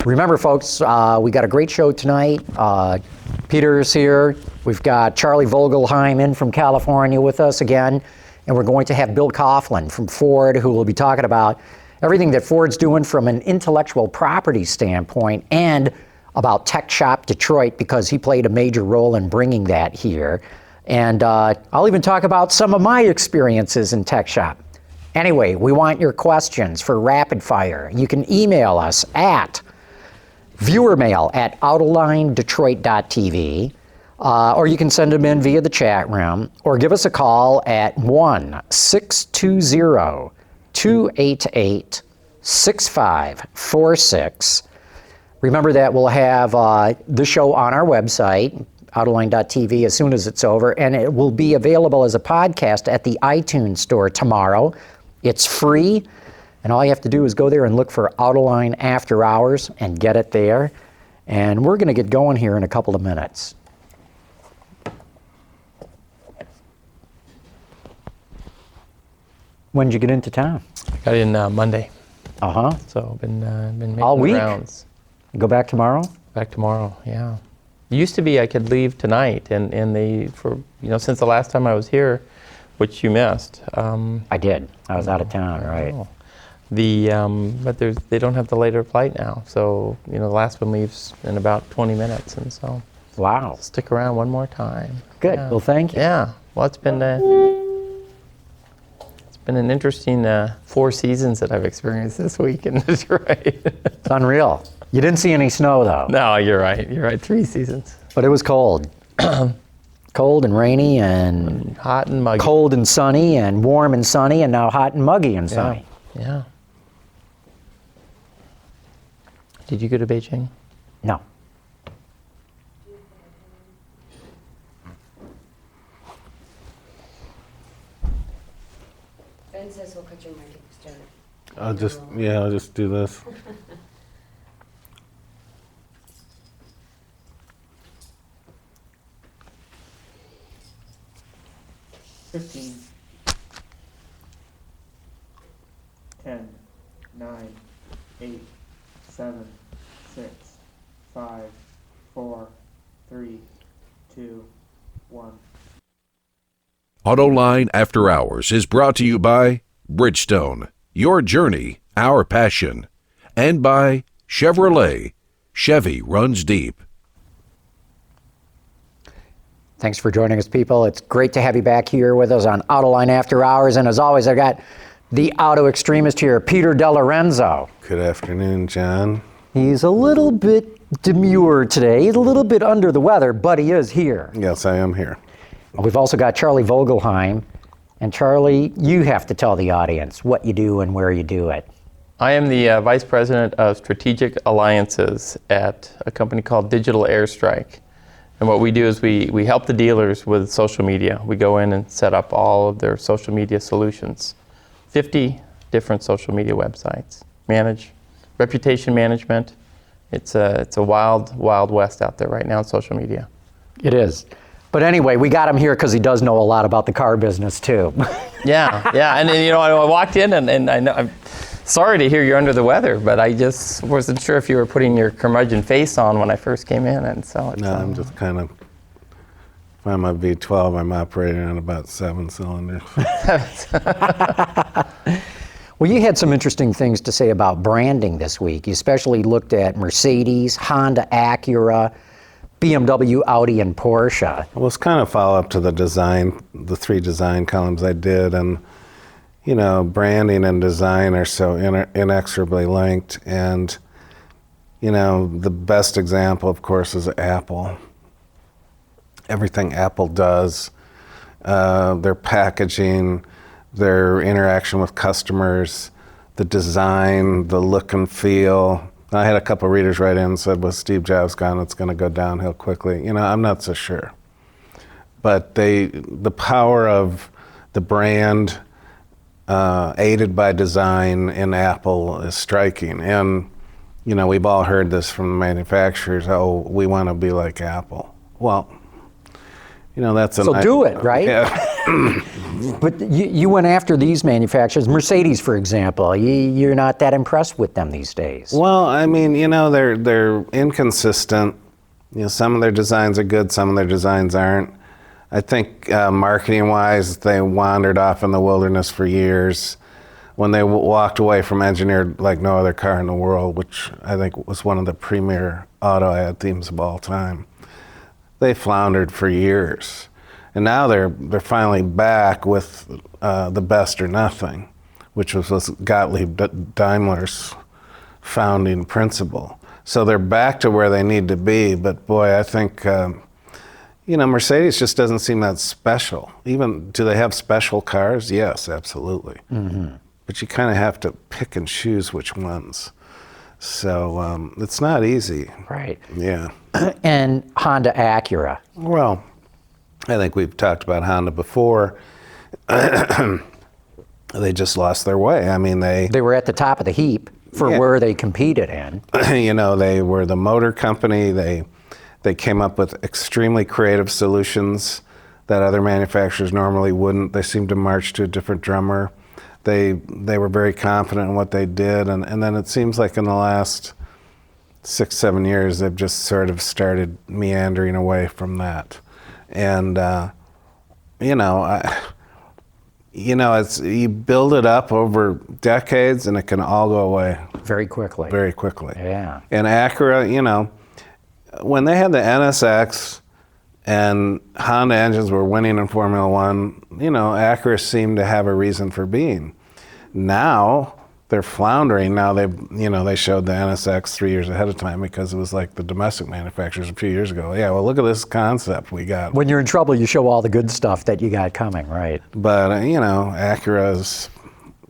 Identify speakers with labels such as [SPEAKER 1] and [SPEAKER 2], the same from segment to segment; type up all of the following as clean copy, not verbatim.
[SPEAKER 1] Remember, folks, we got a great show tonight. Peter's here. We've got Charlie Vogelheim in from California with us again. And we're going to have Bill Coughlin from Ford, who will be talking about everything that Ford's doing from an intellectual property standpoint and about Tech Shop Detroit, because he played a major role in bringing that here. And I'll even talk about some of my experiences in Tech Shop. Anyway, we want your questions for rapid fire. You can email us at viewermail@autolinedetroit.tv, or you can send them in via the chat room, or give us a call at 1-620-288-6546. Remember that we'll have the show on our website, Autoline.tv, as soon as it's over, and it will be available as a podcast at the iTunes store tomorrow. It's free, and all you have to do is go there and look for Autoline After Hours and get it there. And we're going to get going here in a couple of minutes. When did you get into town?
[SPEAKER 2] I got in Monday.
[SPEAKER 1] Uh-huh.
[SPEAKER 2] So been making
[SPEAKER 1] all week?
[SPEAKER 2] the rounds.
[SPEAKER 1] Go back tomorrow?
[SPEAKER 2] Back tomorrow, yeah. It used to be I could leave tonight, and since the last time I was here, which you missed.
[SPEAKER 1] I did. I was out of town, right?
[SPEAKER 2] Oh. But they don't have the later flight now, so the last one leaves in about 20 minutes, and so.
[SPEAKER 1] Wow.
[SPEAKER 2] Stick around one more time.
[SPEAKER 1] Good.
[SPEAKER 2] Yeah.
[SPEAKER 1] Well, thank you.
[SPEAKER 2] Yeah. Well, it's been an interesting 4 seasons that I've experienced this week in Detroit.
[SPEAKER 1] It's unreal. You didn't see any snow, though.
[SPEAKER 2] No, you're right. You're right. 3 seasons.
[SPEAKER 1] But it was cold. Cold and rainy and
[SPEAKER 2] hot and muggy.
[SPEAKER 1] Cold and sunny and warm and sunny, and now hot and muggy and sunny.
[SPEAKER 2] Yeah. Did you go to Beijing?
[SPEAKER 1] No.
[SPEAKER 3] Ben says he'll cut your mic at the start.
[SPEAKER 4] I'll just do this.
[SPEAKER 5] $15, 10, 9, 8, 7, 6, 5, 4, 3, 2, 1.
[SPEAKER 6] Autoline After Hours is brought to you by Bridgestone, your journey, our passion, and by Chevrolet. Chevy runs deep.
[SPEAKER 1] Thanks for joining us, people. It's great to have you back here with us on Autoline After Hours. And as always, I got the auto extremist here, Peter DeLorenzo.
[SPEAKER 4] Good afternoon, John.
[SPEAKER 1] He's a little bit demure today. He's a little bit under the weather, but he is here.
[SPEAKER 4] Yes, I am here.
[SPEAKER 1] We've also got Charlie Vogelheim. And Charlie, you have to tell the audience what you do and where you do it.
[SPEAKER 2] I am the Vice President of Strategic Alliances at a company called Digital Airstrike. And what we do is we help the dealers with social media. We go in and set up all of their social media solutions. 50 different social media websites. Manage reputation management. It's a wild, wild west out there right now in social media.
[SPEAKER 1] It is. But anyway, we got him here because he does know a lot about the car business too.
[SPEAKER 2] Yeah. And I walked in and I know, I'm sorry to hear you're under the weather, but I just wasn't sure if you were putting your curmudgeon face on when I first came in, and so.
[SPEAKER 4] No, I'm just kind of. If I'm a V12, I'm operating on about 7 cylinders.
[SPEAKER 1] Well, you had some interesting things to say about branding this week. You especially looked at Mercedes, Honda, Acura, BMW, Audi, and Porsche.
[SPEAKER 4] Well, it's kind of follow-up to the 3 design columns I did, and branding and design are so inexorably linked, and the best example, of course, is Apple. Everything Apple does, their packaging, their interaction with customers, the design, the look and feel. I had a couple of readers write in and said, with Steve Jobs gone, it's going to go downhill quickly. I'm not so sure. But the power of the brand aided by design in Apple is striking. And, we've all heard this from the manufacturers, we want to be like Apple. Well, that's
[SPEAKER 1] So do it, right?
[SPEAKER 4] Yeah.
[SPEAKER 1] But you went after these manufacturers, Mercedes, for example. You're not that impressed with them these days.
[SPEAKER 4] Well, I mean, they're inconsistent. Some of their designs are good, some of their designs aren't. I think marketing-wise, they wandered off in the wilderness for years. When they walked away from engineered like no other car in the world, which I think was one of the premier auto ad themes of all time, they floundered for years. And now they're finally back with the best or nothing, which was Gottlieb Daimler's founding principle. So they're back to where they need to be, but boy, I think, Mercedes just doesn't seem that special. Even, do they have special cars? Yes, absolutely. Mm-hmm. But you kind of have to pick and choose which ones. So it's not easy.
[SPEAKER 1] Right.
[SPEAKER 4] Yeah.
[SPEAKER 1] And Honda Acura.
[SPEAKER 4] Well, I think we've talked about Honda before. They just lost their way. I mean,
[SPEAKER 1] they were at the top of the heap for where they competed in.
[SPEAKER 4] They were the motor company. They came up with extremely creative solutions that other manufacturers normally wouldn't. They seemed to march to a different drummer. They were very confident in what they did, and then it seems like in the last 6-7 years they've just sort of started meandering away from that. And it's, you build it up over decades and it can all go away
[SPEAKER 1] very quickly.
[SPEAKER 4] Very quickly.
[SPEAKER 1] Yeah.
[SPEAKER 4] And Acura, when they had the NSX and Honda engines were winning in Formula One, Acura seemed to have a reason for being. Now they're floundering. Now they showed the NSX 3 years ahead of time because it was like the domestic manufacturers a few years ago. Yeah, well, look at this concept we got.
[SPEAKER 1] When you're in trouble, you show all the good stuff that you got coming, right?
[SPEAKER 4] But Acura's,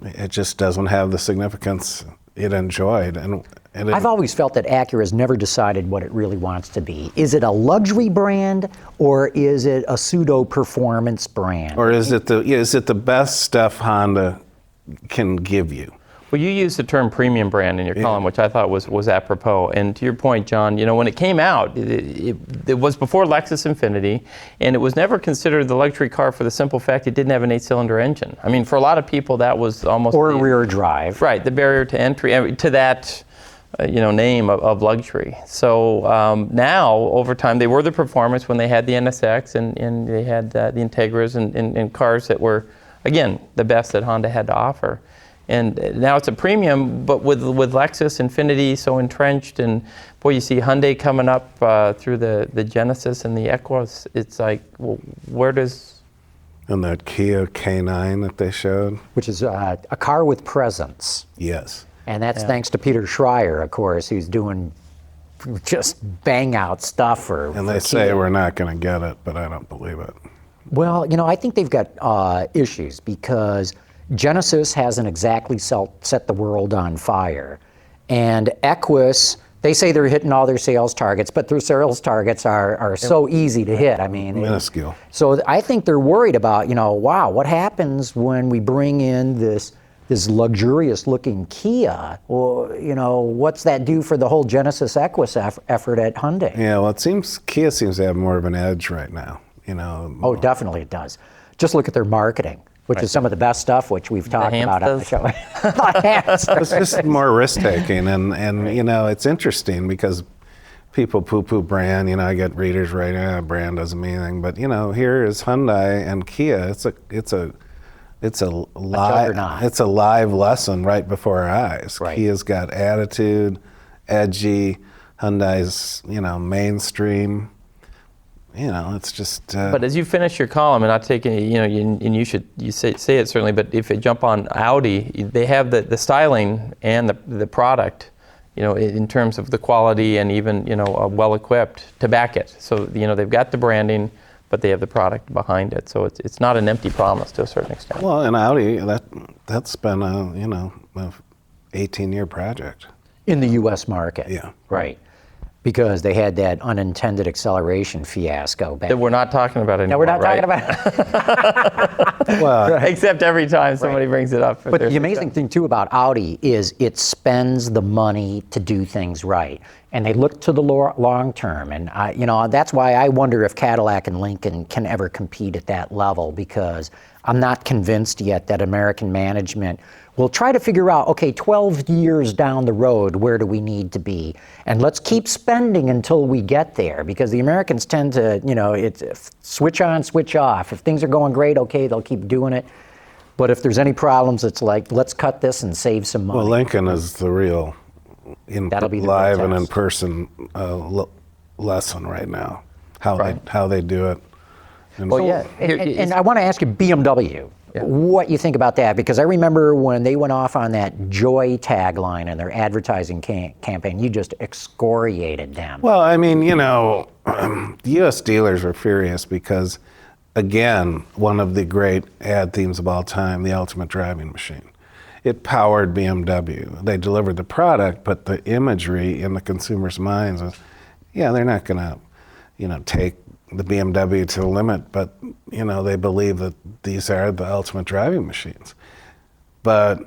[SPEAKER 4] it just doesn't have the significance it enjoyed. And
[SPEAKER 1] I've always felt that Acura has never decided what it really wants to be. Is it a luxury brand or is it a pseudo performance brand?
[SPEAKER 4] Or is it the best stuff Honda can give you?
[SPEAKER 2] Well, you used the term premium brand in your column, which I thought was apropos. And to your point, John, when it came out, it was before Lexus Infiniti, and it was never considered the luxury car for the simple fact it didn't have an 8-cylinder engine. I mean, for a lot of people, that was almost...
[SPEAKER 1] Or rear drive.
[SPEAKER 2] Right, the barrier to entry to that name of luxury. So now, over time, they were the performance when they had the NSX and they had the Integras and cars that were, again, the best that Honda had to offer. And now it's a premium, but with Lexus Infiniti so entrenched, and boy, you see Hyundai coming up through the Genesis and the Equus. It's like, well, where does...
[SPEAKER 4] And that Kia K9 that they showed?
[SPEAKER 1] Which is a car with presence.
[SPEAKER 4] Yes.
[SPEAKER 1] And that's thanks to Peter Schreier, of course, who's doing just bang out stuff for
[SPEAKER 4] And they say we're not going to get it, but I don't believe it.
[SPEAKER 1] Well, I think they've got issues because Genesis hasn't exactly set the world on fire. And Equus, they say they're hitting all their sales targets, but their sales targets are so easy to hit. I mean,
[SPEAKER 4] minuscule.
[SPEAKER 1] So I think they're worried about, wow, what happens when we bring in this luxurious looking Kia? Well, what's that do for the whole Genesis Equus effort at Hyundai?
[SPEAKER 4] Yeah, well, Kia seems to have more of an edge right now.
[SPEAKER 1] Oh, definitely it does. Just look at their marketing, which is some of the best stuff, which we've talked about on the show.
[SPEAKER 4] It's just more risk-taking, and it's interesting because people poo-poo brand. I get readers writing, brand doesn't mean anything, but here is Hyundai and Kia. It's a live lesson right before our eyes.
[SPEAKER 1] Right.
[SPEAKER 4] Kia's got attitude, edgy. Hyundai's mainstream. It's just.
[SPEAKER 2] But as you finish your column, and I take it, and you say it certainly. But if you jump on Audi, they have the styling and the product, in terms of the quality and even well equipped to back it. So they've got the branding, but they have the product behind it. So it's not an empty promise to a certain extent.
[SPEAKER 4] Well, in Audi, that's been a 18-year project
[SPEAKER 1] In the U.S. market.
[SPEAKER 4] Yeah.
[SPEAKER 1] Right. because they had that unintended acceleration fiasco back.
[SPEAKER 2] That we're not talking about
[SPEAKER 1] No,
[SPEAKER 2] anymore.
[SPEAKER 1] we're not
[SPEAKER 2] right?
[SPEAKER 1] talking about it.
[SPEAKER 4] Well,
[SPEAKER 2] Except every time somebody brings it up.
[SPEAKER 1] But
[SPEAKER 2] there's
[SPEAKER 1] the amazing thing too about Audi is it spends the money to do things right, and they look to the long term. And that's why I wonder if Cadillac and Lincoln can ever compete at that level, because I'm not convinced yet that American management will try to figure out, okay, 12 years down the road, where do we need to be? And let's keep spending until we get there, because the Americans tend to, it's switch on, switch off. If things are going great, okay, they'll keep doing it. But if there's any problems, it's like, let's cut this and save some money.
[SPEAKER 4] well, Lincoln is the real
[SPEAKER 1] That'll be the
[SPEAKER 4] live
[SPEAKER 1] real
[SPEAKER 4] and
[SPEAKER 1] test.
[SPEAKER 4] in-person lesson right now, how
[SPEAKER 2] Right.
[SPEAKER 4] they do it. And
[SPEAKER 2] Well, yeah.
[SPEAKER 1] And I want to ask you, BMW, what you think about that, because I remember when they went off on that Joy tagline in their advertising campaign, you just excoriated them.
[SPEAKER 4] Well, I mean, the U.S. dealers are furious because, again, one of the great ad themes of all time, the ultimate driving machine. It powered BMW. They delivered the product, but the imagery in the consumer's minds was, they're not going to, take the BMW to the limit, but, they believe that these are the ultimate driving machines. But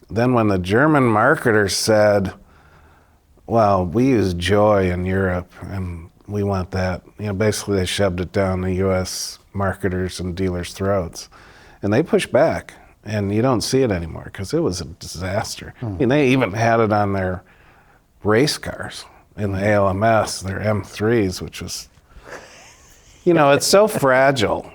[SPEAKER 4] then when the German marketers said, well, we use Joy in Europe and we want that, basically they shoved it down the U.S. marketers and dealers' throats. And they pushed back, and you don't see it anymore because it was a disaster. I mean, they even had it on their race cars in the ALMS, their M3s, which was, it's so fragile.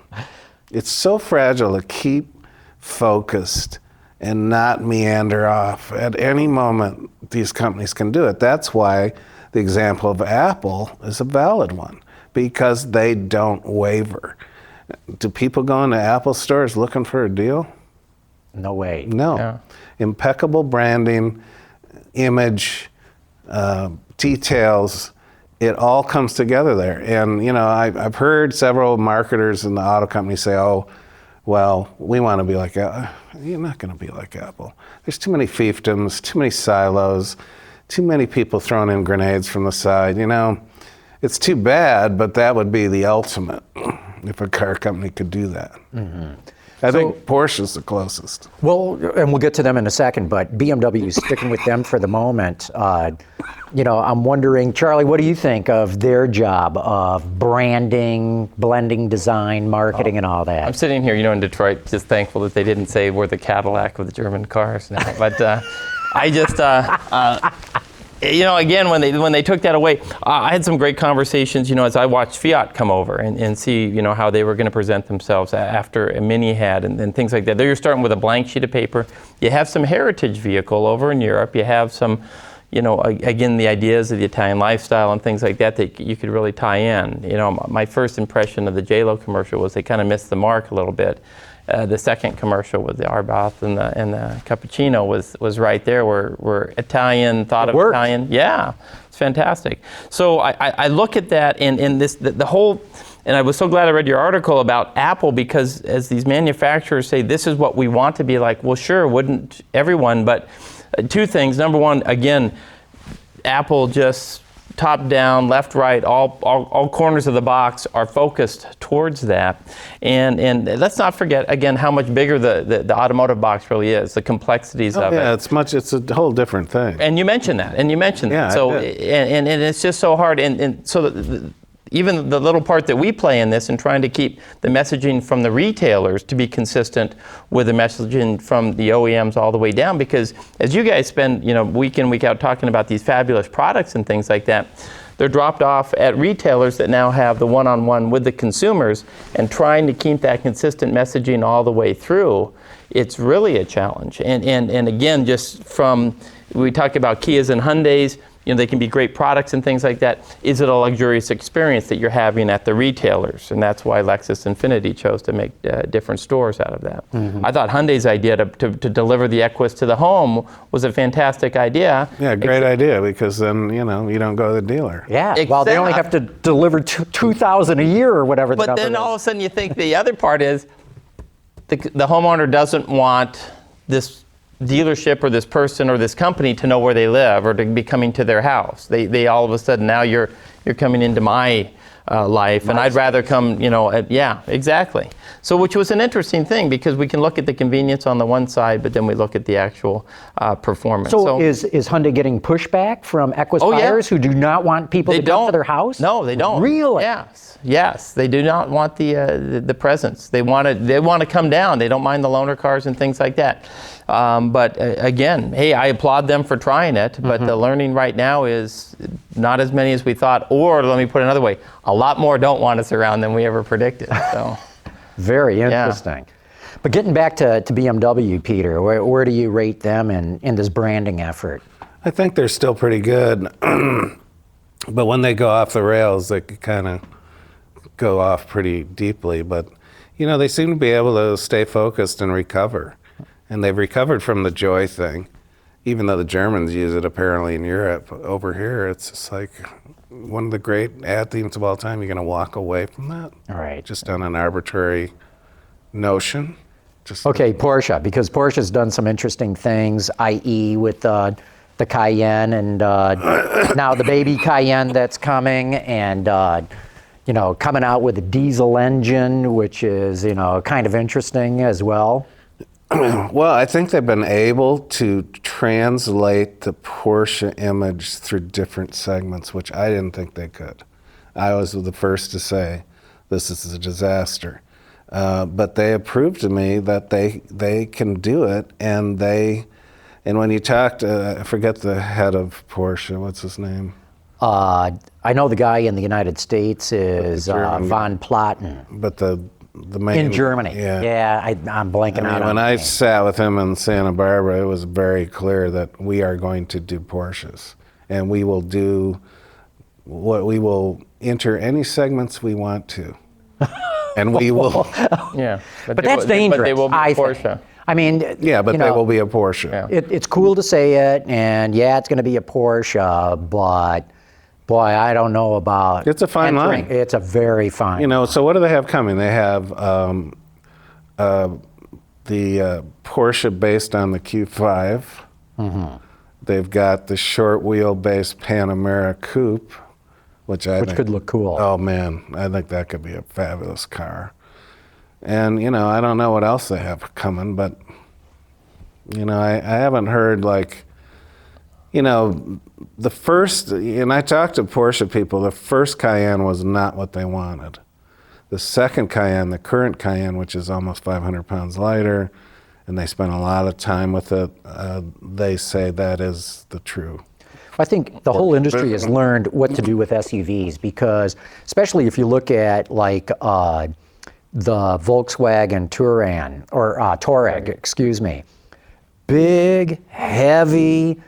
[SPEAKER 4] It's so fragile to keep focused and not meander off. At any moment, these companies can do it. That's why the example of Apple is a valid one, because they don't waver. Do people go into Apple stores looking for a deal?
[SPEAKER 1] No way.
[SPEAKER 4] No.
[SPEAKER 2] Yeah.
[SPEAKER 4] Impeccable branding, image, details, it all comes together there. And, I've heard several marketers in the auto company say, oh, well, we want to be like Apple. You're not going to be like Apple. There's too many fiefdoms, too many silos, too many people throwing in grenades from the side. It's too bad, but that would be the ultimate if a car company could do that. Mm-hmm. I think Porsche's the closest.
[SPEAKER 1] Well, and we'll get to them in a second, but BMW, sticking with them for the moment, I'm wondering, Charlie, what do you think of their job of branding, blending design, marketing, and all that?
[SPEAKER 2] I'm sitting here, in Detroit, just thankful that they didn't say we're the Cadillac of the German cars now. But I just, again, when they took that away, I had some great conversations, as I watched Fiat come over and see, how they were going to present themselves after a Mini had and things like that. You're starting with a blank sheet of paper. You have some heritage vehicle over in Europe. You have some, again, the ideas of the Italian lifestyle and things like that you could really tie in. My first impression of the J.Lo commercial was they kind of missed the mark a little bit. The second commercial with the Arbath and the cappuccino was right there, where Italian thought of
[SPEAKER 1] worked.
[SPEAKER 2] Italian. Yeah, it's fantastic. So I look at that and this the whole, and I was so glad I read your article about Apple, because as these manufacturers say, this is what we want to be like. Well, sure, wouldn't everyone? But two things. Number one, again, Apple just top down, left, right, all corners of the box are focused towards that. And let's not forget, again, how much bigger the automotive box really is, the complexities of it.
[SPEAKER 4] It's a whole different thing.
[SPEAKER 2] And you mentioned that,
[SPEAKER 4] Yeah,
[SPEAKER 2] So,
[SPEAKER 4] I did.
[SPEAKER 2] and it's just so hard. And so even the little part that we play in this and trying to keep the messaging from the retailers to be consistent with the messaging from the OEMs all the way down, because as you guys spend, week in, week out talking about these fabulous products and things like that, they're dropped off at retailers that now have the one-on-one with the consumers, and trying to keep that consistent messaging all the way through, it's really a challenge. And again, just from, we talk about Kias and Hyundais, they can be great products and things like that. Is it a luxurious experience that you're having at the retailers? And that's why Lexus Infinity chose to make different stores out of that. Mm-hmm. I thought Hyundai's idea to deliver the Equus to the home was a fantastic idea.
[SPEAKER 4] Yeah, great idea, because then, you don't go to the dealer.
[SPEAKER 1] Yeah, well, they only have to deliver 2,000 a year or whatever the
[SPEAKER 2] But
[SPEAKER 1] number
[SPEAKER 2] then
[SPEAKER 1] is.
[SPEAKER 2] all of a sudden you think the other part is the homeowner doesn't want this dealership or this person or this company to know where they live or to be coming to their house. They all of a sudden, now you're coming into my life, and I'd rather come, yeah, exactly. So which was an interesting thing, because we can look at the convenience on the one side, but then we look at the actual performance.
[SPEAKER 1] So is Hyundai getting pushback from Equus buyers who do not want people to come to their house?
[SPEAKER 2] No, they don't.
[SPEAKER 1] Really?
[SPEAKER 2] Yes. They do not want the presence. They want to come down. They don't mind the loaner cars and things like that. But again, hey, I applaud them for trying it, but the learning right now is not as many as we thought, or let me put it another way, a lot more don't want us around than we ever predicted. So.
[SPEAKER 1] Very interesting. Yeah. But getting back to BMW, Peter, where do you rate them in this branding effort?
[SPEAKER 4] I think they're still pretty good, but when they go off the rails, they kind of go off pretty deeply. But, they seem to be able to stay focused and recover. And they've recovered from the joy thing, even though the Germans use it apparently in Europe. Over here, it's just like one of the great ad themes of all time. You're going to walk away from that?
[SPEAKER 1] All right.
[SPEAKER 4] Just on an arbitrary notion.
[SPEAKER 1] Okay, Porsche, because Porsche's done some interesting things, i.e. with the Cayenne and now the baby Cayenne that's coming, and coming out with a diesel engine, which is, kind of interesting as well.
[SPEAKER 4] Well, I think they've been able to translate the Porsche image through different segments, which I didn't think they could. I was the first to say, this is a disaster. But they have proved to me that they can do it, and when you talk to, I forget the head of Porsche, what's his name?
[SPEAKER 1] I know the guy in the United States is von Platen.
[SPEAKER 4] But the main,
[SPEAKER 1] in Germany. I'm blanking out.
[SPEAKER 4] When I sat with him in Santa Barbara, it was very clear that we are going to do Porsches, and we will enter any segments we want to, and we will.
[SPEAKER 2] Yeah,
[SPEAKER 1] but that's dangerous.
[SPEAKER 2] But they will be Porsche.
[SPEAKER 1] Think. I mean,
[SPEAKER 4] yeah, but they will be a Porsche.
[SPEAKER 2] Yeah.
[SPEAKER 1] It's cool to say it, and it's going to be a Porsche, but. Boy, I don't know about.
[SPEAKER 4] It's a fine line.
[SPEAKER 1] It's a very fine.
[SPEAKER 4] So what do they have coming? They have the Porsche based on the Q5. Mm-hmm. They've got the short wheelbase Panamera Coupe, which
[SPEAKER 1] could look cool.
[SPEAKER 4] Oh man, I think that could be a fabulous car. And I don't know what else they have coming, but I haven't heard the first, and I talked to Porsche people, the first Cayenne was not what they wanted. The second Cayenne, the current Cayenne, which is almost 500 pounds lighter, and they spent a lot of time with it, they say that is the true.
[SPEAKER 1] I think the whole industry has learned what to do with SUVs, because especially if you look at the Volkswagen Touran, or Touareg, excuse me. Big, heavy,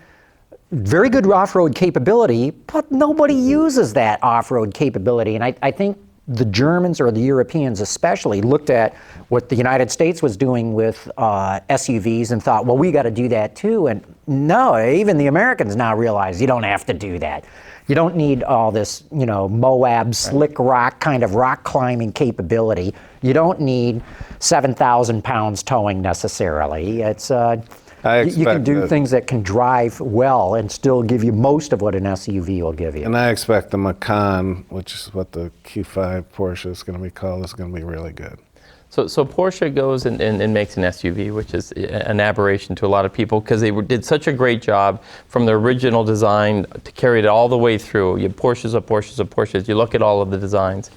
[SPEAKER 1] very good off-road capability, but nobody uses that off-road capability. And I think the Germans, or the Europeans especially, looked at what the United States was doing with SUVs and thought, well, we got to do that too. And no, even the Americans now realize you don't have to do that. You don't need all this, Moab, slick rock, kind of rock climbing capability. You don't need 7,000 pounds towing necessarily. It's you can do things that can drive well and still give you most of what an SUV will give you.
[SPEAKER 4] And I expect the Macan, which is what the Q5 Porsche is going to be called, is going to be really good.
[SPEAKER 2] So Porsche goes and makes an SUV, which is an aberration to a lot of people, because they did such a great job from the original design to carry it all the way through. You have Porsches of Porsches of Porsches. You look at all of the designs,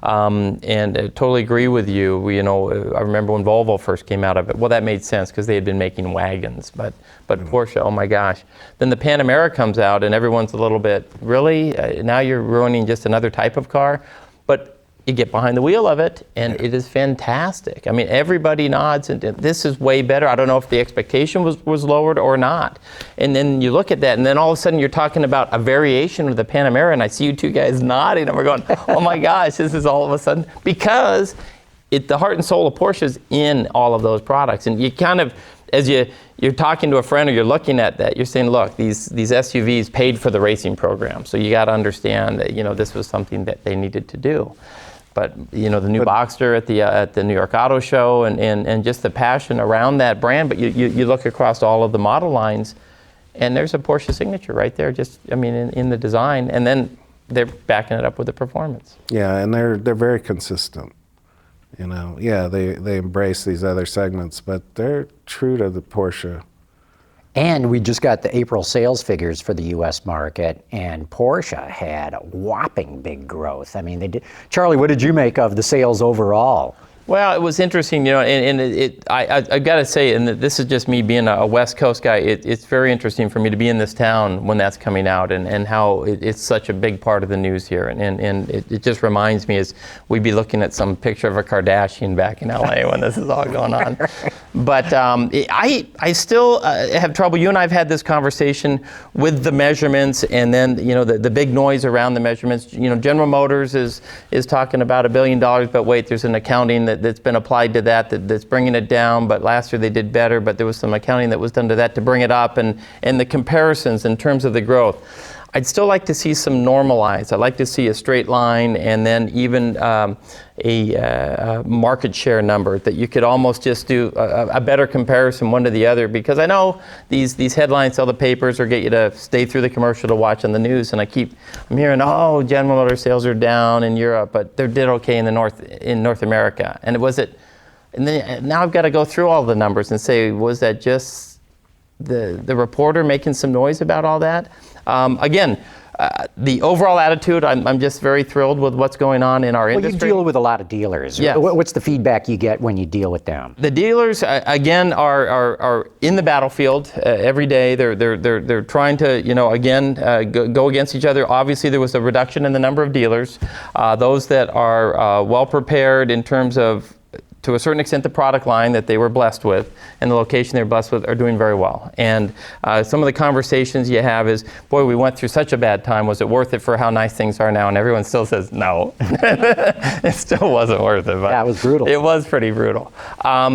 [SPEAKER 2] and I totally agree with you. I remember when Volvo first came out of it. Well, that made sense because they had been making wagons, but Porsche, oh my gosh. Then the Panamera comes out, and everyone's a little bit, really? Now you're ruining just another type of car? But you get behind the wheel of it, and it is fantastic. I mean, everybody nods, and this is way better. I don't know if the expectation was lowered or not. And then you look at that, and then all of a sudden you're talking about a variation of the Panamera, and I see you two guys nodding, and we're going, oh my gosh, this is all of a sudden, because the heart and soul of Porsche is in all of those products. And you kind of, as you're talking to a friend or you're looking at that, you're saying, look, these SUVs paid for the racing program, so you got to understand that this was something that they needed to do. But you know, the new Boxster at the New York Auto Show, and just the passion around that brand. But you look across all of the model lines, and there's a Porsche signature right there. Just I mean, in the design, and then they're backing it up with the performance.
[SPEAKER 4] Yeah, and they're very consistent. You know, yeah, they embrace these other segments, but they're true to the Porsche.
[SPEAKER 1] And we just got the April sales figures for the U.S. market, and Porsche had a whopping big growth. I mean, they did. Charlie, what did you make of the sales overall?
[SPEAKER 2] Well, it was interesting, you know, and I've got to say, and this is just me being a West Coast guy, it's very interesting for me to be in this town when that's coming out, and how it's such a big part of the news here. And it just reminds me as we'd be looking at some picture of a Kardashian back in LA when this is all going on. But I still have trouble. You and I have had this conversation with the measurements, and then, you know, the big noise around the measurements. You know, General Motors is talking about $1 billion, but wait, there's an accounting that's been applied to that's bringing it down, but last year they did better, but there was some accounting that was done to that to bring it up, and the comparisons in terms of the growth. I'd still like to see some normalized. I'd like to see a straight line, and then even a market share number that you could almost just do a better comparison one to the other, because I know these headlines sell the papers or get you to stay through the commercial to watch on the news, and I'm hearing, oh, General Motors sales are down in Europe, but they did okay in North America. And and then now I've got to go through all the numbers and say, was that just the reporter making some noise about all that? Again, the overall attitude, I'm just very thrilled with what's going on in our industry.
[SPEAKER 1] You deal with a lot of dealers.
[SPEAKER 2] Yes.
[SPEAKER 1] What's the feedback you get when you deal with them?
[SPEAKER 2] The dealers, again, are in the battlefield every day. They're trying to, you know, again, go against each other. Obviously, there was a reduction in the number of dealers. Those that are well prepared in terms of, to a certain extent, the product line that they were blessed with and the location they were blessed with are doing very well. And some of the conversations you have is, boy, we went through such a bad time. Was it worth it for how nice things are now? And everyone still says no. It still wasn't worth it. But
[SPEAKER 1] yeah, it was brutal.
[SPEAKER 2] It was pretty brutal.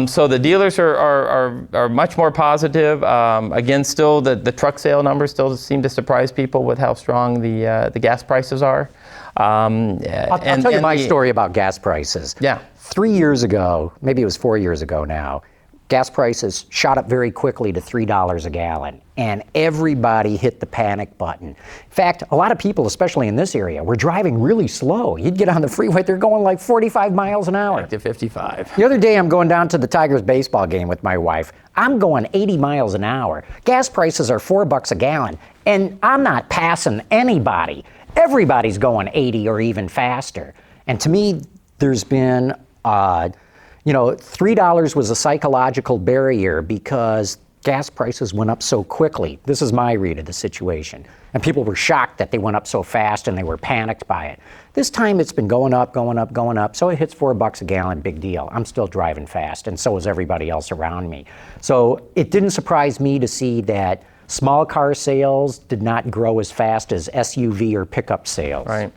[SPEAKER 2] So the dealers are much more positive. Again, still the truck sale numbers still seem to surprise people with how strong the gas prices are.
[SPEAKER 1] I'll tell you my story about gas prices.
[SPEAKER 2] Yeah.
[SPEAKER 1] 3 years ago, maybe it was 4 years ago now, gas prices shot up very quickly to $3 a gallon, and everybody hit the panic button. In fact, a lot of people, especially in this area, were driving really slow. You'd get on the freeway, they're going like 45 miles an hour.
[SPEAKER 2] Back to 55.
[SPEAKER 1] The other day, I'm going down to the Tigers baseball game with my wife. I'm going 80 miles an hour. Gas prices are $4 a gallon, and I'm not passing anybody. Everybody's going 80 or even faster. And to me, there's been, you know, $3 was a psychological barrier because gas prices went up so quickly. This is my read of the situation. And people were shocked that they went up so fast and they were panicked by it. This time it's been going up, going up, going up. So it hits $4 a gallon, big deal. I'm still driving fast, and so is everybody else around me. So it didn't surprise me to see that small car sales did not grow as fast as SUV or pickup sales.
[SPEAKER 2] Right.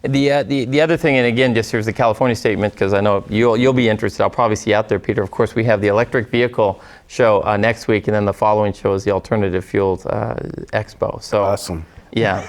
[SPEAKER 2] The other thing, and again, just here's the California statement, because I know you'll be interested. I'll probably see you out there, Peter. Of course, we have the electric vehicle show next week, and then the following show is the Alternative Fuels Expo. So
[SPEAKER 4] Awesome.
[SPEAKER 2] Yeah.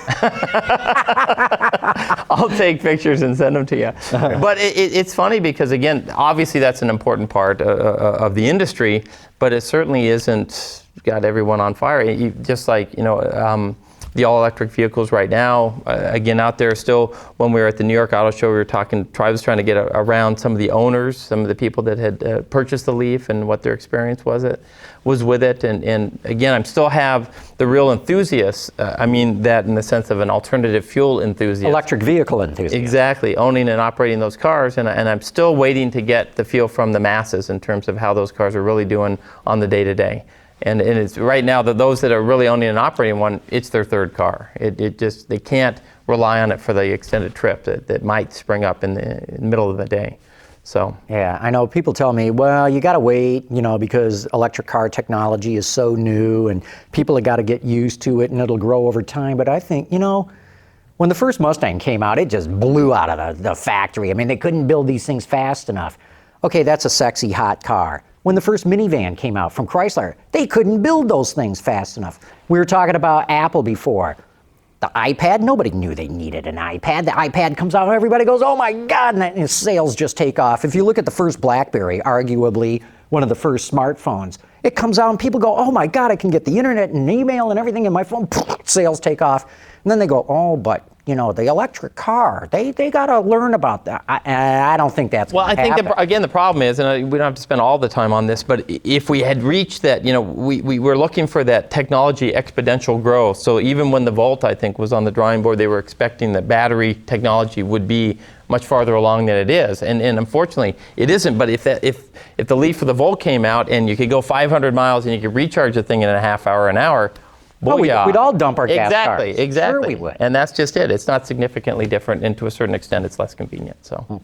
[SPEAKER 2] I'll take pictures and send them to you. But it's funny because, again, obviously that's an important part of the industry, but it certainly isn't got everyone on fire. Just like, you know, the all-electric vehicles right now, again, out there still, when we were at the New York Auto Show, we were talking, Tri was trying to get around some of the owners, some of the people that had purchased the Leaf and what their experience was with it. And again, I still have the real enthusiasts, I mean that in the sense of an alternative fuel enthusiast.
[SPEAKER 1] Electric vehicle enthusiast.
[SPEAKER 2] Exactly, owning and operating those cars, and I'm still waiting to get the feel from the masses in terms of how those cars are really doing on the day-to-day. And it's right now that those that are really owning and operating one, it's their third car. It just, they can't rely on it for the extended trip that might spring up in the middle of the day. So
[SPEAKER 1] yeah, I know people tell me, well, you got to wait, you know, because electric car technology is so new and people have got to get used to it and it'll grow over time. But I think, you know, when the first Mustang came out, it just blew out of the factory. I mean, they couldn't build these things fast enough. Okay, that's a sexy, hot car. When the first minivan came out from Chrysler, they couldn't build those things fast enough. We were talking about Apple before. The iPad, nobody knew they needed an iPad. The iPad comes out and everybody goes, oh my God, and sales just take off. If you look at the first BlackBerry, arguably one of the first smartphones, it comes out and people go, oh my God, I can get the internet and email and everything in my phone. Sales take off. And then they go, oh, but the electric car, they got to learn about that. I don't think that's
[SPEAKER 2] Well, I
[SPEAKER 1] gonna
[SPEAKER 2] think,
[SPEAKER 1] happen.
[SPEAKER 2] again, the problem is, and we don't have to spend all the time on this, but if we had reached that, we were looking for that technology exponential growth. So even when the Volt, I think, was on the drawing board, they were expecting that battery technology would be much farther along than it is. And unfortunately, it isn't. But if the Leaf or the Volt came out and you could go 500 miles and you could recharge the thing in a half hour, an hour,
[SPEAKER 1] Oh, we'd
[SPEAKER 2] booyah.
[SPEAKER 1] all dump our gas cars.
[SPEAKER 2] Exactly.
[SPEAKER 1] Sure we would.
[SPEAKER 2] And that's just it. It's not significantly different, and to a certain extent, it's less convenient. So,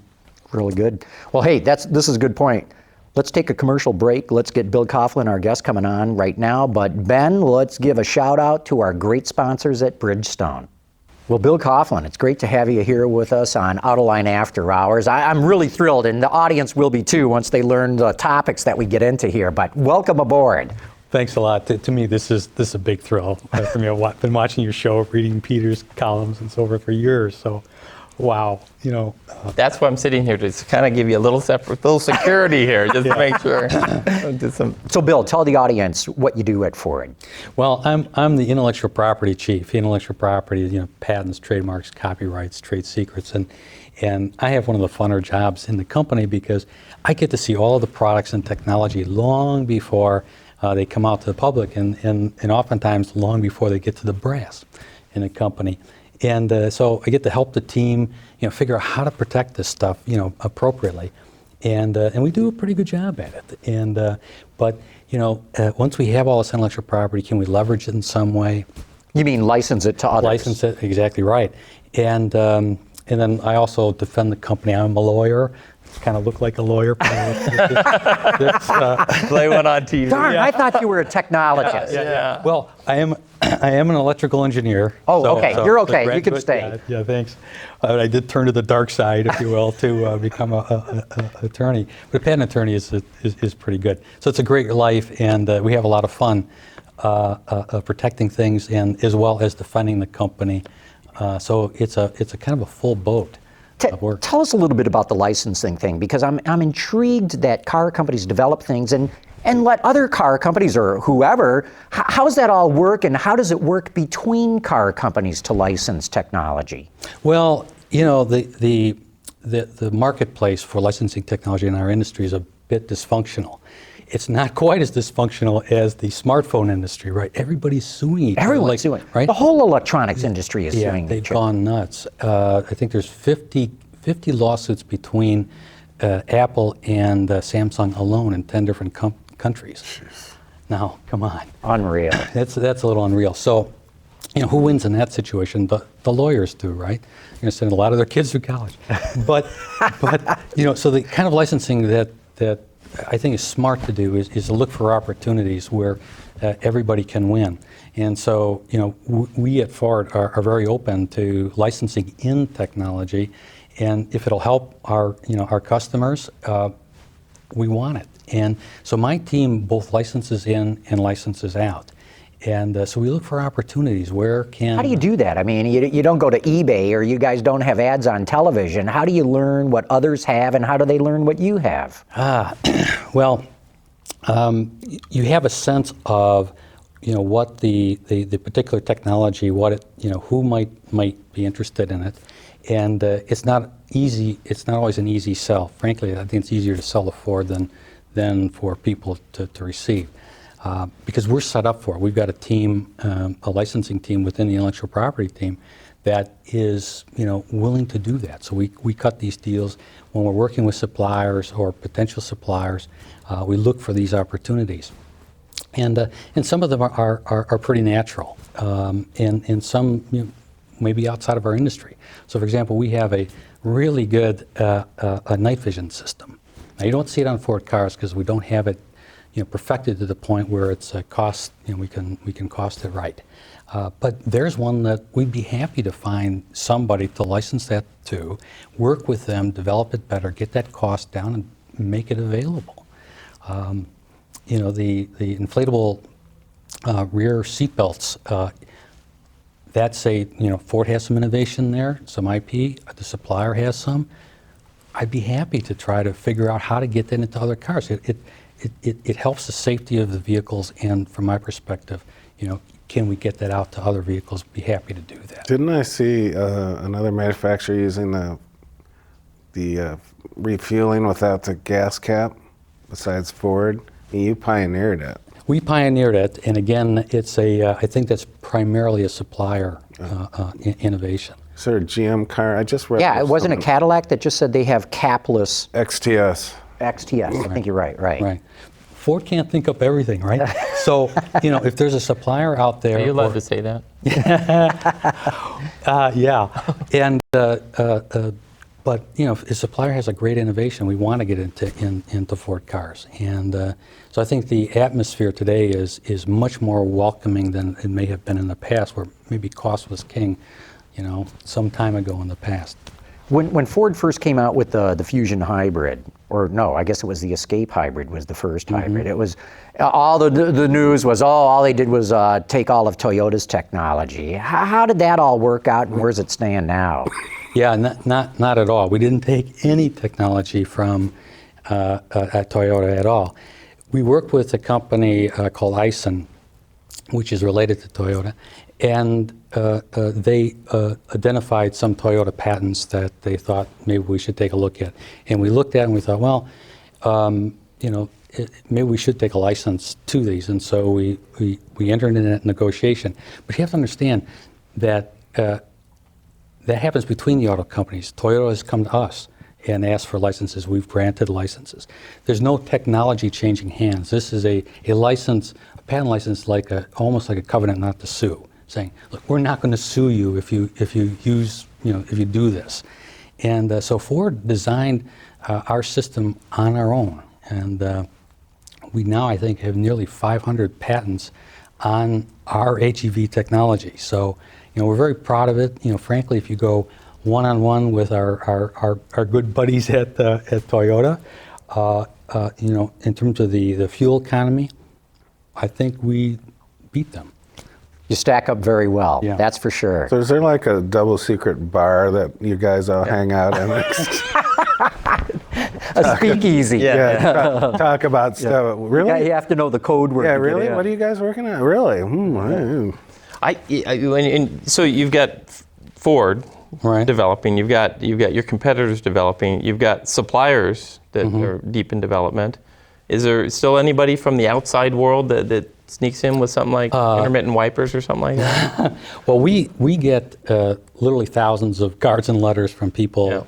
[SPEAKER 1] Really good. Well, hey, this is a good point. Let's take a commercial break. Let's get Bill Coughlin, our guest, coming on right now. But Ben, let's give a shout out to our great sponsors at Bridgestone. Well, Bill Coughlin, it's great to have you here with us on Autoline After Hours. I'm really thrilled, and the audience will be too once they learn the topics that we get into here. But welcome aboard.
[SPEAKER 7] Thanks a lot. To me, this is a big thrill for me. I've been watching your show, reading Peter's columns and so forth for years. So, wow,
[SPEAKER 2] that's why I'm sitting here, to kind of give you a little security here, just to make sure.
[SPEAKER 1] So, Bill, tell the audience what you do at Ford.
[SPEAKER 7] Well, I'm the intellectual property chief. Intellectual property, patents, trademarks, copyrights, trade secrets, and I have one of the funner jobs in the company because I get to see all the products and technology long before they come out to the public, and oftentimes long before they get to the brass in the company. And so I get to help the team, figure out how to protect this stuff, appropriately. And we do a pretty good job at it. And but once we have all this intellectual property, can we leverage it in some way?
[SPEAKER 1] You mean license it to others?
[SPEAKER 7] License it, exactly right. And then I also defend the company. I'm a lawyer. Kind of look like a lawyer.
[SPEAKER 2] Play one on TV.
[SPEAKER 1] Darn, I thought you were a technologist.
[SPEAKER 2] Yeah.
[SPEAKER 7] Well, I am an electrical engineer.
[SPEAKER 1] Oh, okay. You're okay. You can
[SPEAKER 7] graduate-
[SPEAKER 1] stay.
[SPEAKER 7] Yeah, thanks. I did turn to the dark side, if you will, to become a attorney. But a patent attorney is pretty good. So it's a great life, and we have a lot of fun protecting things, and as well as defending the company. So it's a kind of a full boat.
[SPEAKER 1] Tell us a little bit about the licensing thing, because I'm intrigued that car companies develop things and let other car companies or whoever, how does that all work, and how does it work between car companies to license technology?
[SPEAKER 7] Well, the marketplace for licensing technology in our industry is a bit dysfunctional. It's not quite as dysfunctional as the smartphone industry, right? Everybody's suing each other.
[SPEAKER 1] Everyone's suing.
[SPEAKER 7] Right?
[SPEAKER 1] The whole electronics industry is
[SPEAKER 7] Yeah,
[SPEAKER 1] suing
[SPEAKER 7] they've
[SPEAKER 1] each other.
[SPEAKER 7] gone nuts. I think there's 50 lawsuits between Apple and Samsung alone in 10 different countries. Jeez. Now, come on.
[SPEAKER 1] Unreal.
[SPEAKER 7] That's a little unreal. So, who wins in that situation? The lawyers do, right? They're going to send a lot of their kids to college. But so the kind of licensing that I think is smart to do is to look for opportunities where everybody can win. And so, we at Ford are very open to licensing in technology, and if it'll help our customers, we want it. And so my team both licenses in and licenses out. And so we look for opportunities. Where can...
[SPEAKER 1] How do you do that? I mean, you don't go to eBay, or you guys don't have ads on television. How do you learn what others have, and how do they learn what you have?
[SPEAKER 7] Well, you have a sense of, what the particular technology, what it, who might be interested in it, and it's not easy. It's not always an easy sell. Frankly, I think it's easier to sell to Ford than for people to receive. Because we're set up for it. We've got a team, a licensing team within the intellectual property team that is, willing to do that. So we cut these deals when we're working with suppliers or potential suppliers. We look for these opportunities, and some of them are pretty natural, and some maybe outside of our industry. So, for example, we have a really good a night vision system. Now, you don't see it on Ford cars because we don't have it perfected to the point where it's a cost, we can cost it right. But there's one that we'd be happy to find somebody to license that to, work with them, develop it better, get that cost down, and make it available. The inflatable rear seat belts, that's Ford has some innovation there, some IP, the supplier has some. I'd be happy to try to figure out how to get that into other cars. It helps the safety of the vehicles, and from my perspective, can we get that out to other vehicles? Be happy to do that.
[SPEAKER 4] Didn't I see another manufacturer using the refueling without the gas cap besides Ford? You pioneered it.
[SPEAKER 7] We pioneered it, and again, it's I think that's primarily a supplier innovation.
[SPEAKER 4] Is there a GM car? I just read.
[SPEAKER 1] Yeah, it wasn't a Cadillac that just said they have capless
[SPEAKER 4] XTS.
[SPEAKER 1] XTS. I think you're right.
[SPEAKER 7] Right. Ford can't think up everything, right? So, if there's a supplier out there.
[SPEAKER 2] Are you allowed to say that?
[SPEAKER 7] Yeah. And, but, if a supplier has a great innovation, we want to get into Ford cars. And so I think the atmosphere today is much more welcoming than it may have been in the past, where maybe cost was king, some time ago in the past.
[SPEAKER 1] When Ford first came out with the Fusion hybrid, or no, I guess it was the Escape hybrid was the first hybrid. It was, all the news was, all they did was take all of Toyota's technology. How did that all work out, and where does it stand now?
[SPEAKER 7] Yeah, not at all. We didn't take any technology from at Toyota at all. We worked with a company called Aisin, which is related to Toyota, and they identified some Toyota patents that they thought maybe we should take a look at. And we looked at it and we thought, well, maybe we should take a license to these. And so we entered in that negotiation. But you have to understand that that happens between the auto companies. Toyota has come to us and asked for licenses. We've granted licenses. There's no technology changing hands. This is a license, a patent license, almost like a covenant not to sue, saying, look, we're not going to sue you if you use, if you do this. And so Ford designed our system on our own. And we now, I think, have nearly 500 patents on our HEV technology. So, we're very proud of it. Frankly, if you go one-on-one with our good buddies at Toyota, in terms of the fuel economy, I think we beat them.
[SPEAKER 1] You stack up very well,
[SPEAKER 7] Yeah.
[SPEAKER 1] that's for sure.
[SPEAKER 4] So is there like a double secret bar that you guys all hang out in?
[SPEAKER 1] A speakeasy.
[SPEAKER 4] Talk about stuff. Really?
[SPEAKER 1] Yeah, you have to know the code word.
[SPEAKER 4] Yeah,
[SPEAKER 1] to get
[SPEAKER 4] really?
[SPEAKER 1] in.
[SPEAKER 4] What are you guys working on? Really?
[SPEAKER 2] So you've got Ford
[SPEAKER 7] Right.
[SPEAKER 2] developing, you've got your competitors developing, you've got suppliers that are deep in development. Is there still anybody from the outside world that sneaks in with something like intermittent wipers or something like that?
[SPEAKER 7] Well, we get literally thousands of cards and letters from people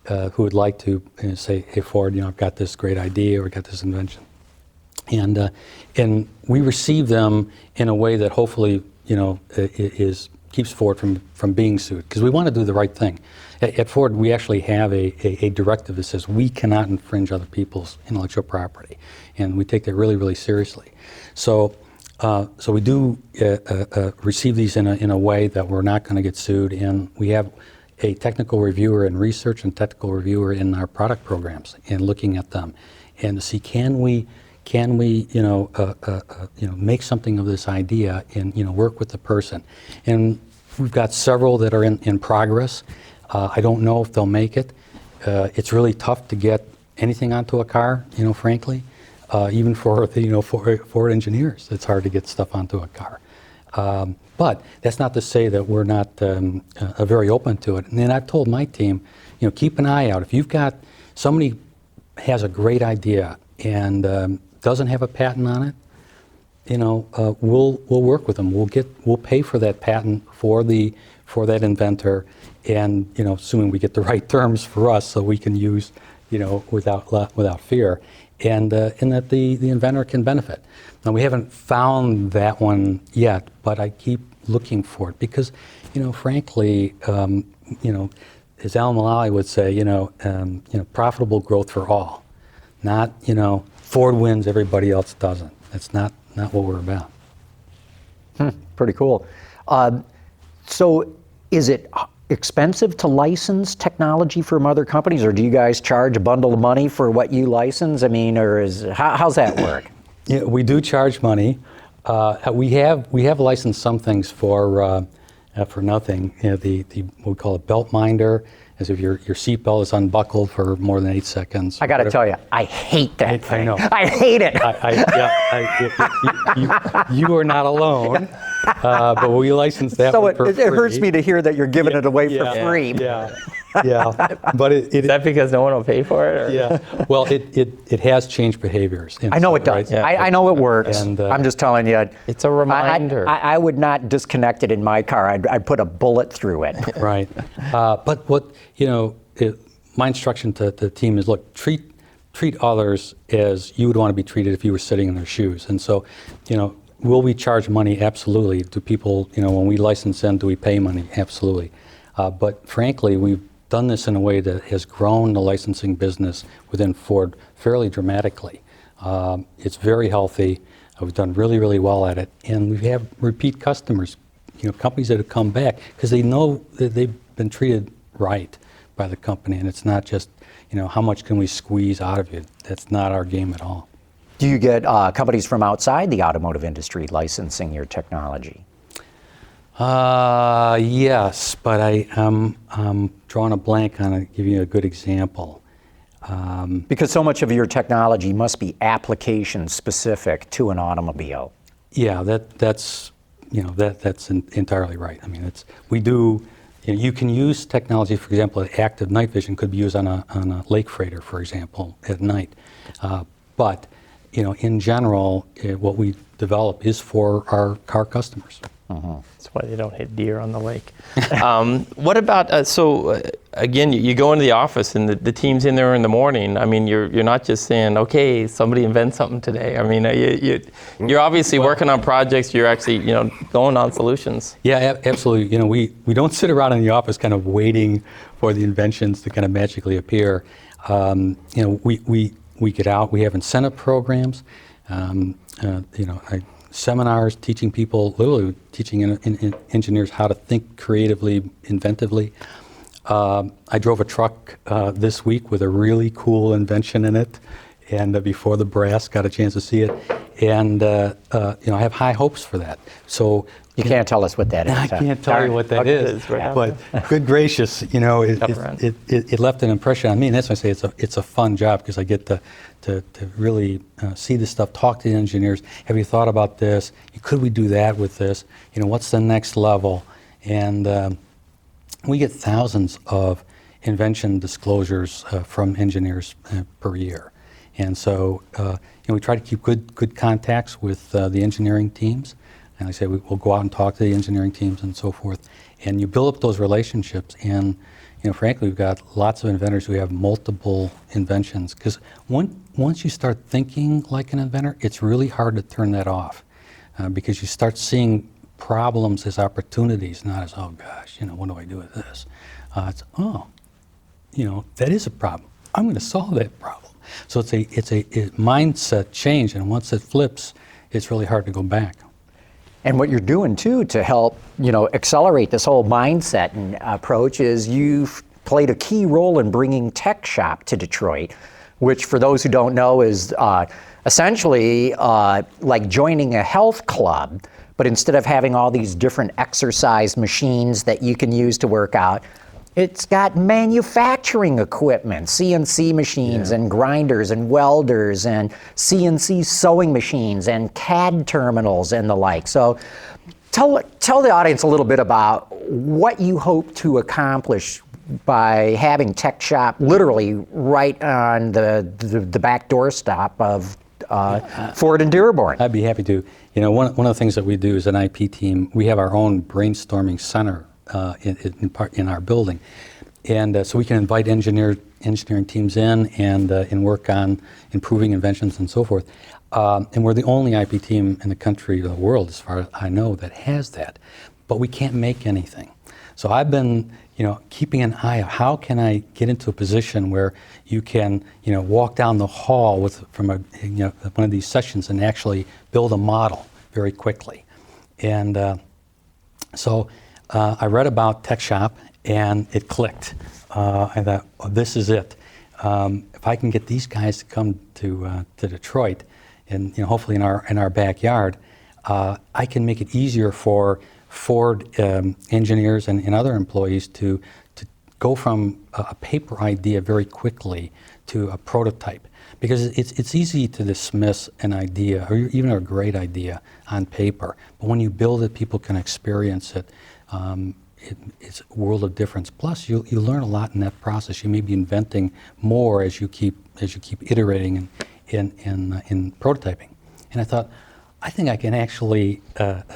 [SPEAKER 7] who would like to say, hey, Ford, I've got this great idea or got this invention. And we receive them in a way that hopefully, keeps Ford from being sued, because we want to do the right thing. At Ford, we actually have a directive that says we cannot infringe other people's intellectual property, and we take that really, really seriously. So we do receive these in a way that we're not going to get sued, and we have a technical reviewer in research and technical reviewer in our product programs, and looking at them, and to see can we make something of this idea and work with the person. And we've got several that are in progress. I don't know if they'll make it. It's really tough to get anything onto a car, frankly. Even for Ford engineers, it's hard to get stuff onto a car. But that's not to say that we're not very open to it. And then I've told my team, keep an eye out. If you've got somebody has a great idea and doesn't have a patent on it, we'll work with them. We'll pay for that patent for that inventor, and assuming we get the right terms for us, so we can use without fear, and that the inventor can benefit. Now, we haven't found that one yet, but I keep looking for it because, frankly, as Alan Mulally would say, profitable growth for all, not Ford wins, everybody else doesn't. That's not what we're about.
[SPEAKER 1] Pretty cool. So is it expensive to license technology from other companies, or do you guys charge a bundle of money for what you license? I mean, or how's that work?
[SPEAKER 7] Yeah, we do charge money. We have licensed some things for for nothing. You know, the what we call a belt minder, as if your seatbelt is unbuckled for more than 8 seconds.
[SPEAKER 1] I got to tell you, I hate that
[SPEAKER 7] I
[SPEAKER 1] thing.
[SPEAKER 7] know.
[SPEAKER 1] I hate it.
[SPEAKER 7] You are not alone, but we license that
[SPEAKER 1] So
[SPEAKER 7] one for
[SPEAKER 1] it hurts
[SPEAKER 7] free.
[SPEAKER 1] me to hear that you're giving it away for free.
[SPEAKER 7] Yeah. But
[SPEAKER 2] Is that because no one will pay for it? Or?
[SPEAKER 7] yeah. Well, it has changed behaviors.
[SPEAKER 1] I know it does.
[SPEAKER 2] Right, yeah.
[SPEAKER 1] I know it works.
[SPEAKER 7] And,
[SPEAKER 1] I'm just telling you.
[SPEAKER 2] It's a reminder.
[SPEAKER 1] I would not disconnect it in my car. I'd put a bullet through it.
[SPEAKER 7] Right. But what, my instruction to the team is, look, treat others as you would want to be treated if you were sitting in their shoes. And so, will we charge money? Absolutely. Do people, when we license in, do we pay money? Absolutely. But frankly, we've done this in a way that has grown the licensing business within Ford fairly dramatically. It's very healthy. We've done really, really well at it. And we have repeat customers, companies that have come back because they know that they've been treated right by the company. And it's not just, how much can we squeeze out of you? That's not our game at all.
[SPEAKER 1] Do you get companies from outside the automotive industry licensing your technology?
[SPEAKER 7] Yes, but I'm drawing a blank on it. Give you a good example.
[SPEAKER 1] Because so much of your technology must be application specific to an automobile.
[SPEAKER 7] Yeah, that's entirely right. I mean, we do. You can use technology, for example, active night vision could be used on a lake freighter, for example, at night. But in general, what we develop is for our car customers.
[SPEAKER 2] That's why they don't hit deer on the lake. What about, again, you go into the office and the team's in there in the morning. I mean, you're not just saying, okay, somebody invent something today. I mean, you're obviously working on projects. You're actually, going on solutions.
[SPEAKER 7] Yeah, absolutely. We don't sit around in the office kind of waiting for the inventions to kind of magically appear. We get out. We have incentive programs. Seminars teaching people, literally teaching engineers how to think creatively, inventively. I drove a truck this week with a really cool invention in it, and before the brass got a chance to see it, and I have high hopes for that. So
[SPEAKER 1] You can't tell us what that is.
[SPEAKER 7] I can't tell you what that is,
[SPEAKER 2] right.
[SPEAKER 7] but good gracious, it left an impression on me, and that's why I say it's a fun job because I get to really see this stuff, talk to the engineers. Have you thought about this? Could we do that with this? What's the next level? And we get thousands of invention disclosures from engineers per year, and so we try to keep good contacts with the engineering teams. And like I say, we'll go out and talk to the engineering teams and so forth. And you build up those relationships. And, frankly, we've got lots of inventors who have multiple inventions. Because once you start thinking like an inventor, it's really hard to turn that off. Because you start seeing problems as opportunities, not as, oh, gosh, what do I do with this? It's, that is a problem. I'm going to solve that problem. So it's a mindset change. And once it flips, it's really hard to go back.
[SPEAKER 1] And what you're doing too to help, accelerate this whole mindset and approach is you've played a key role in bringing Tech Shop to Detroit, which for those who don't know is essentially like joining a health club, but instead of having all these different exercise machines that you can use to work out, it's got manufacturing equipment, CNC machines and grinders and welders and CNC sewing machines and CAD terminals and the like. So tell the audience a little bit about what you hope to accomplish by having Tech Shop literally right on the back doorstep of Ford and Dearborn.
[SPEAKER 7] I'd be happy to. One of the things that we do as an IP team, we have our own brainstorming center in our building, and so we can invite engineering teams in and work on improving inventions and so forth. And we're the only IP team in the country, the world, as far as I know, that has that. But we can't make anything. So I've been, keeping an eye of how can I get into a position where you can, walk down the hall from one of these sessions and actually build a model very quickly. And so I read about Tech Shop and it clicked. I thought, oh, this is it. If I can get these guys to come to Detroit, and hopefully in our backyard, I can make it easier for Ford engineers and other employees to go from a paper idea very quickly to a prototype. Because it's easy to dismiss an idea or even a great idea on paper, but when you build it, people can experience it. It's a world of difference. Plus, you learn a lot in that process. You may be inventing more as you keep iterating in prototyping. And I thought, I think I can actually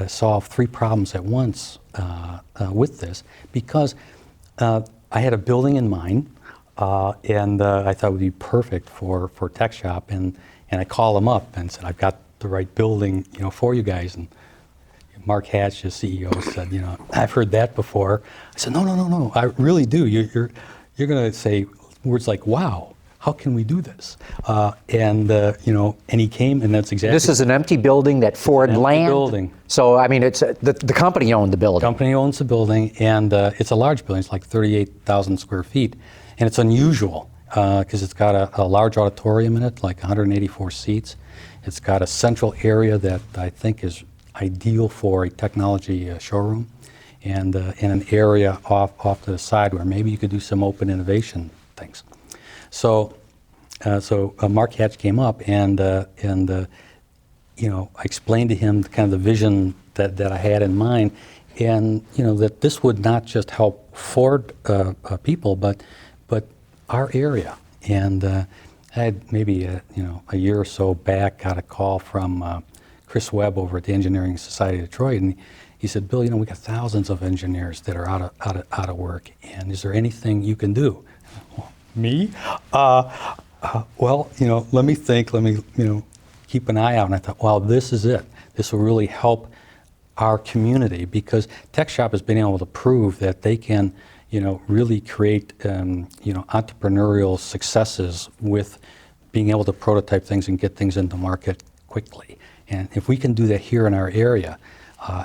[SPEAKER 7] solve 3 problems at once with this, because I had a building in mind, and I thought it would be perfect for Tech Shop. And I called them up and said, I've got the right building, for you guys. And Mark Hatch, the CEO, said, I've heard that before. I said, no, I really do. You're going to say words like, wow, how can we do this? And he came, and that's exactly.
[SPEAKER 1] This is an empty building that Ford land.
[SPEAKER 7] Building.
[SPEAKER 1] So I mean, it's the company owned the building.
[SPEAKER 7] Company owns the building, and it's a large building. It's like 38,000 square feet, and it's unusual because it's got a large auditorium in it, like 184 seats. It's got a central area that I think is ideal for a technology showroom, and an area off to the side where maybe you could do some open innovation things. So Mark Hatch came up, and I explained to him kind of the vision that I had in mind, and that this would not just help Ford people, but our area. And I had maybe a year or so back got a call from Chris Webb over at the Engineering Society of Detroit, and he said, Bill, we got thousands of engineers that are out of work, and is there anything you can do? Me? Well, let me think, keep an eye out. And I thought, wow, this is it. This will really help our community, because Tech Shop has been able to prove that they can, really create, entrepreneurial successes with being able to prototype things and get things into market quickly. And if we can do that here in our area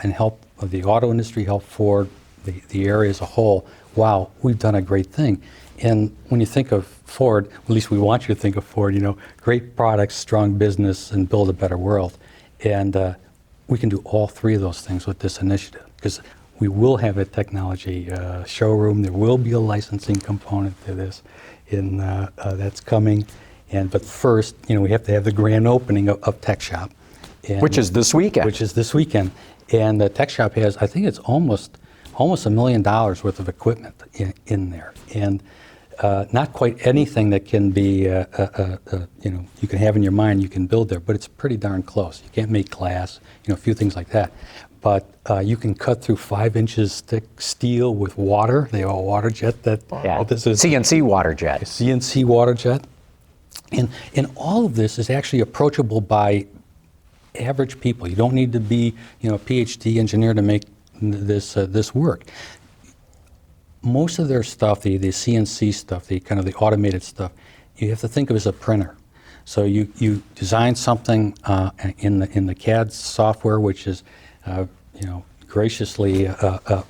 [SPEAKER 7] and help the auto industry, help Ford, the area as a whole, wow, we've done a great thing. And when you think of Ford, at least we want you to think of Ford, great products, strong business, and build a better world. And we can do all 3 of those things with this initiative, because we will have a technology showroom. There will be a licensing component to this, and that's coming. But first, we have to have the grand opening of Tech Shop.
[SPEAKER 1] Which is this weekend. And the Tech Shop has, I think it's almost $1 million worth of equipment in there. And not quite anything that can be, you can have in your mind, you can build there, but it's pretty darn close. You can't make glass, a few things like that. But you can cut through 5 inches thick steel with water. They have a water jet that, this is CNC water jet.
[SPEAKER 7] CNC water jet. And all of this is actually approachable by average people. You don't need to be, a PhD engineer to make this work. Most of their stuff, the CNC stuff, the kind of the automated stuff, you have to think of as a printer. So you design something in the CAD software, which is graciously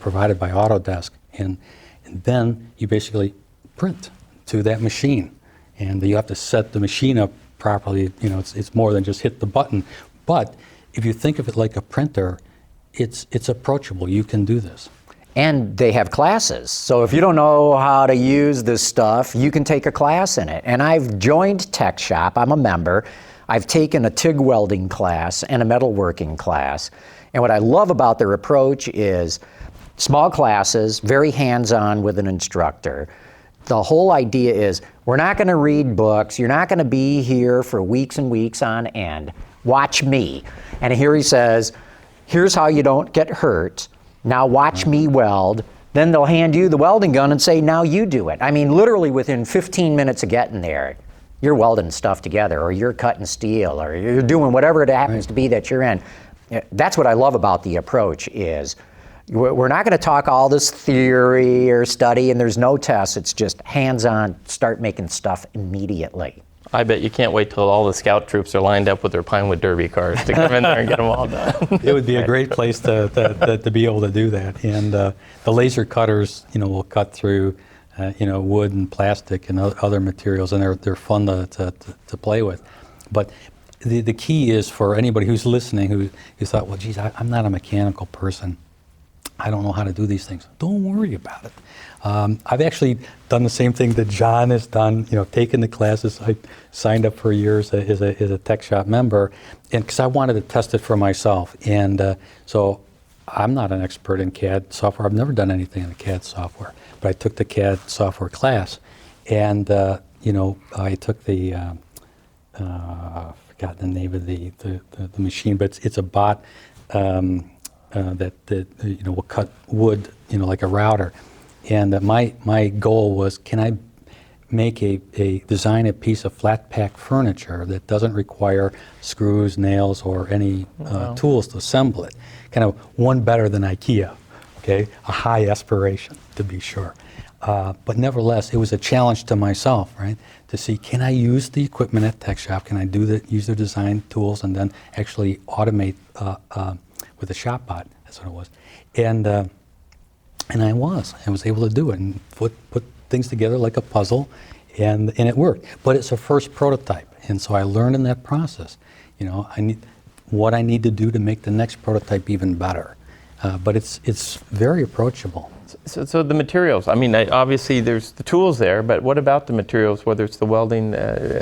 [SPEAKER 7] provided by Autodesk, and then you basically print to that machine, and you have to set the machine up properly. It's more than just hit the button. But if you think of it like a printer, it's approachable. You can do this.
[SPEAKER 1] And they have classes. So if you don't know how to use this stuff, you can take a class in it. And I've joined Tech Shop. I'm a member. I've taken a TIG welding class and a metalworking class. And what I love about their approach is small classes, very hands-on with an instructor. The whole idea is we're not going to read books. You're not going to be here for weeks and weeks on end. Watch me. And here he says, here's how you don't get hurt. Now watch me weld. Then they'll hand you the welding gun and say, now you do it. I mean, literally within 15 minutes of getting there, you're welding stuff together, or you're cutting steel, or you're doing whatever it happens to be that you're in. That's what I love about the approach is we're not going to talk all this theory or study, and there's no tests. It's just hands-on, start making stuff immediately.
[SPEAKER 2] I bet you can't wait till all the scout troops are lined up with their Pinewood Derby cars to come in there and get them all done.
[SPEAKER 7] It would be a great place to be able to do that. And the laser cutters, will cut through, wood and plastic and other materials, and they're fun to play with. But the key is for anybody who's listening who thought, well, geez, I'm not a mechanical person. I don't know how to do these things. Don't worry about it. I've actually done the same thing that John has done, taken the classes. I signed up for years as a tech shop member, and because I wanted to test it for myself. And so I'm not an expert in CAD software. I've never done anything in the CAD software, but I took the CAD software class, and I took the forgot the name of the machine, but it's a bot that will cut wood, like a router. And my goal was, can I design a piece of flat pack furniture that doesn't require screws, nails, or any tools to assemble it? Kind of one better than IKEA, okay? A high aspiration, to be sure. But nevertheless, it was a challenge to myself, right? To see, can I use the equipment at Tech Shop? Can I use the design tools and then actually automate with a shop bot? That's what it was. And I was able to do it and put things together like a puzzle, and it worked. But it's a first prototype, and so I learned in that process, what I need to do to make the next prototype even better. But it's very approachable.
[SPEAKER 2] So the materials, obviously there's the tools there, but what about the materials, whether it's the welding?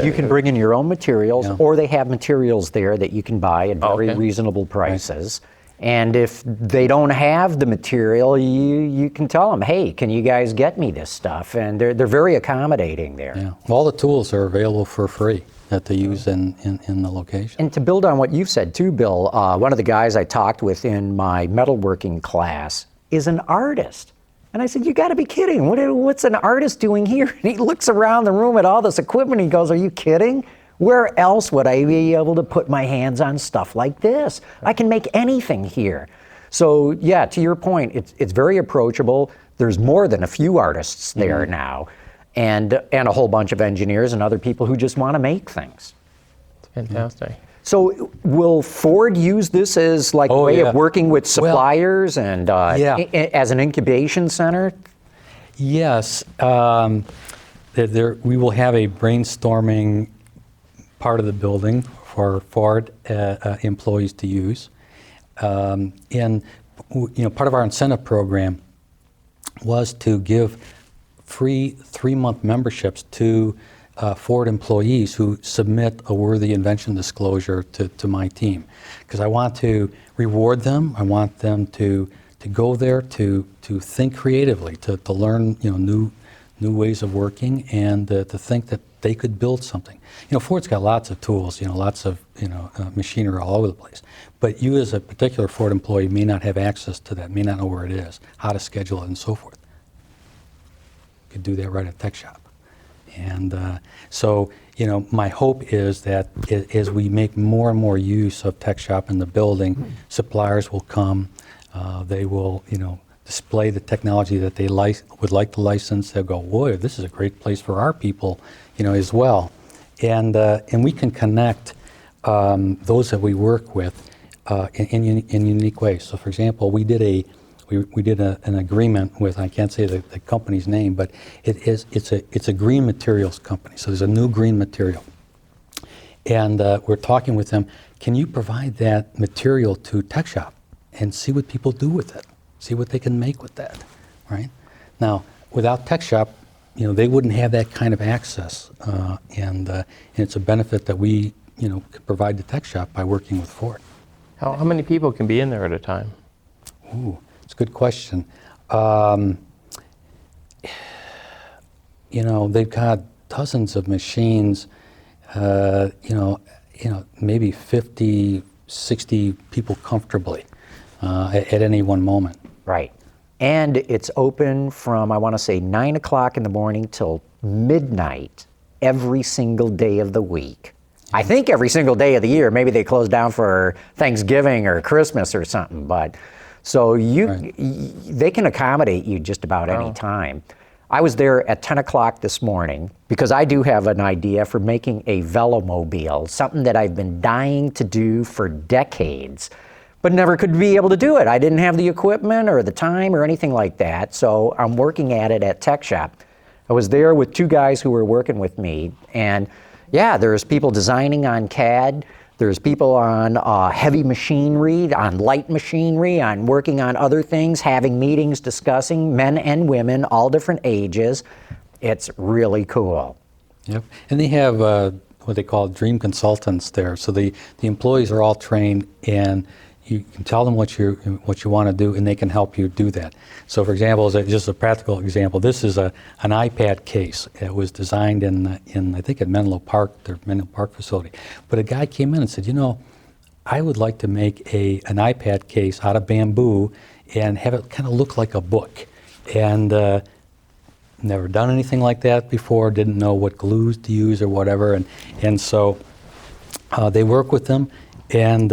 [SPEAKER 1] You can bring in your own materials, or they have materials there that you can buy at very reasonable prices. Right. And if they don't have the material, you can tell them, hey, can you guys get me this stuff? And they're very accommodating there.
[SPEAKER 7] Yeah. All the tools are available for free that they use in the location.
[SPEAKER 1] And to build on what you've said too, Bill, one of the guys I talked with in my metalworking class is an artist. And I said, you got to be kidding. What's an artist doing here? And he looks around the room at all this equipment. And he goes, are you kidding? Where else would I be able to put my hands on stuff like this? I can make anything here. So yeah, to your point, it's very approachable. There's more than a few artists there now, and a whole bunch of engineers and other people who just want to make things.
[SPEAKER 2] It's fantastic.
[SPEAKER 1] So will Ford use this as like a way of working with suppliers and as an incubation center?
[SPEAKER 7] Yes. We will have a brainstorming part of the building for Ford employees to use. And part of our incentive program was to give free 3-month memberships to Ford employees who submit a worthy invention disclosure to my team. Because I want to reward them. I want them to go there to think creatively, to learn new ways of working, and to think that they could build something. Ford's got lots of tools, lots of machinery all over the place. But you as a particular Ford employee may not have access to that, may not know where it is, how to schedule it, and so forth. You could do that right at Tech Shop. And so, my hope is that as we make more and more use of Tech Shop in the building, suppliers will come, they will, display the technology that they would like to license. They'll go, boy, this is a great place for our people, as well. And we can connect those that we work with in unique ways. So, for example, we did an agreement with, I can't say the company's name, but it's a green materials company. So there's a new green material, and we're talking with them. Can you provide that material to Tech Shop and see what people do with it? See what they can make with that, right? Now, without Tech Shop, they wouldn't have that kind of access, and it's a benefit that we, can provide to Tech Shop by working with Ford.
[SPEAKER 2] How many people can be in there at a time?
[SPEAKER 7] Ooh, it's a good question. They've got dozens of machines. Maybe 50, 60 people comfortably at any one moment.
[SPEAKER 1] Right. And it's open from, I want to say, 9 o'clock in the morning till midnight every single day of the week. I think every single day of the year. Maybe they close down for Thanksgiving or Christmas or something. But so they can accommodate you just about any time. I was there at 10 o'clock this morning because I do have an idea for making a velomobile, something that I've been dying to do for decades, but never could be able to do it. I didn't have the equipment or the time or anything like that, so I'm working at it at Tech Shop. I was there with 2 guys who were working with me, and yeah, there's people designing on CAD. There's people on heavy machinery, on light machinery, on working on other things, having meetings, discussing, men and women, all different ages. It's really cool.
[SPEAKER 7] Yep. And they have what they call dream consultants there. So the employees are all trained, and you can tell them what you want to do, and they can help you do that. So, for example, as just a practical example, this is an iPad case. It was designed in I think at Menlo Park, their Menlo Park facility. But a guy came in and said, I would like to make an iPad case out of bamboo and have it kind of look like a book. And never done anything like that before, didn't know what glues to use or whatever. And so they work with them and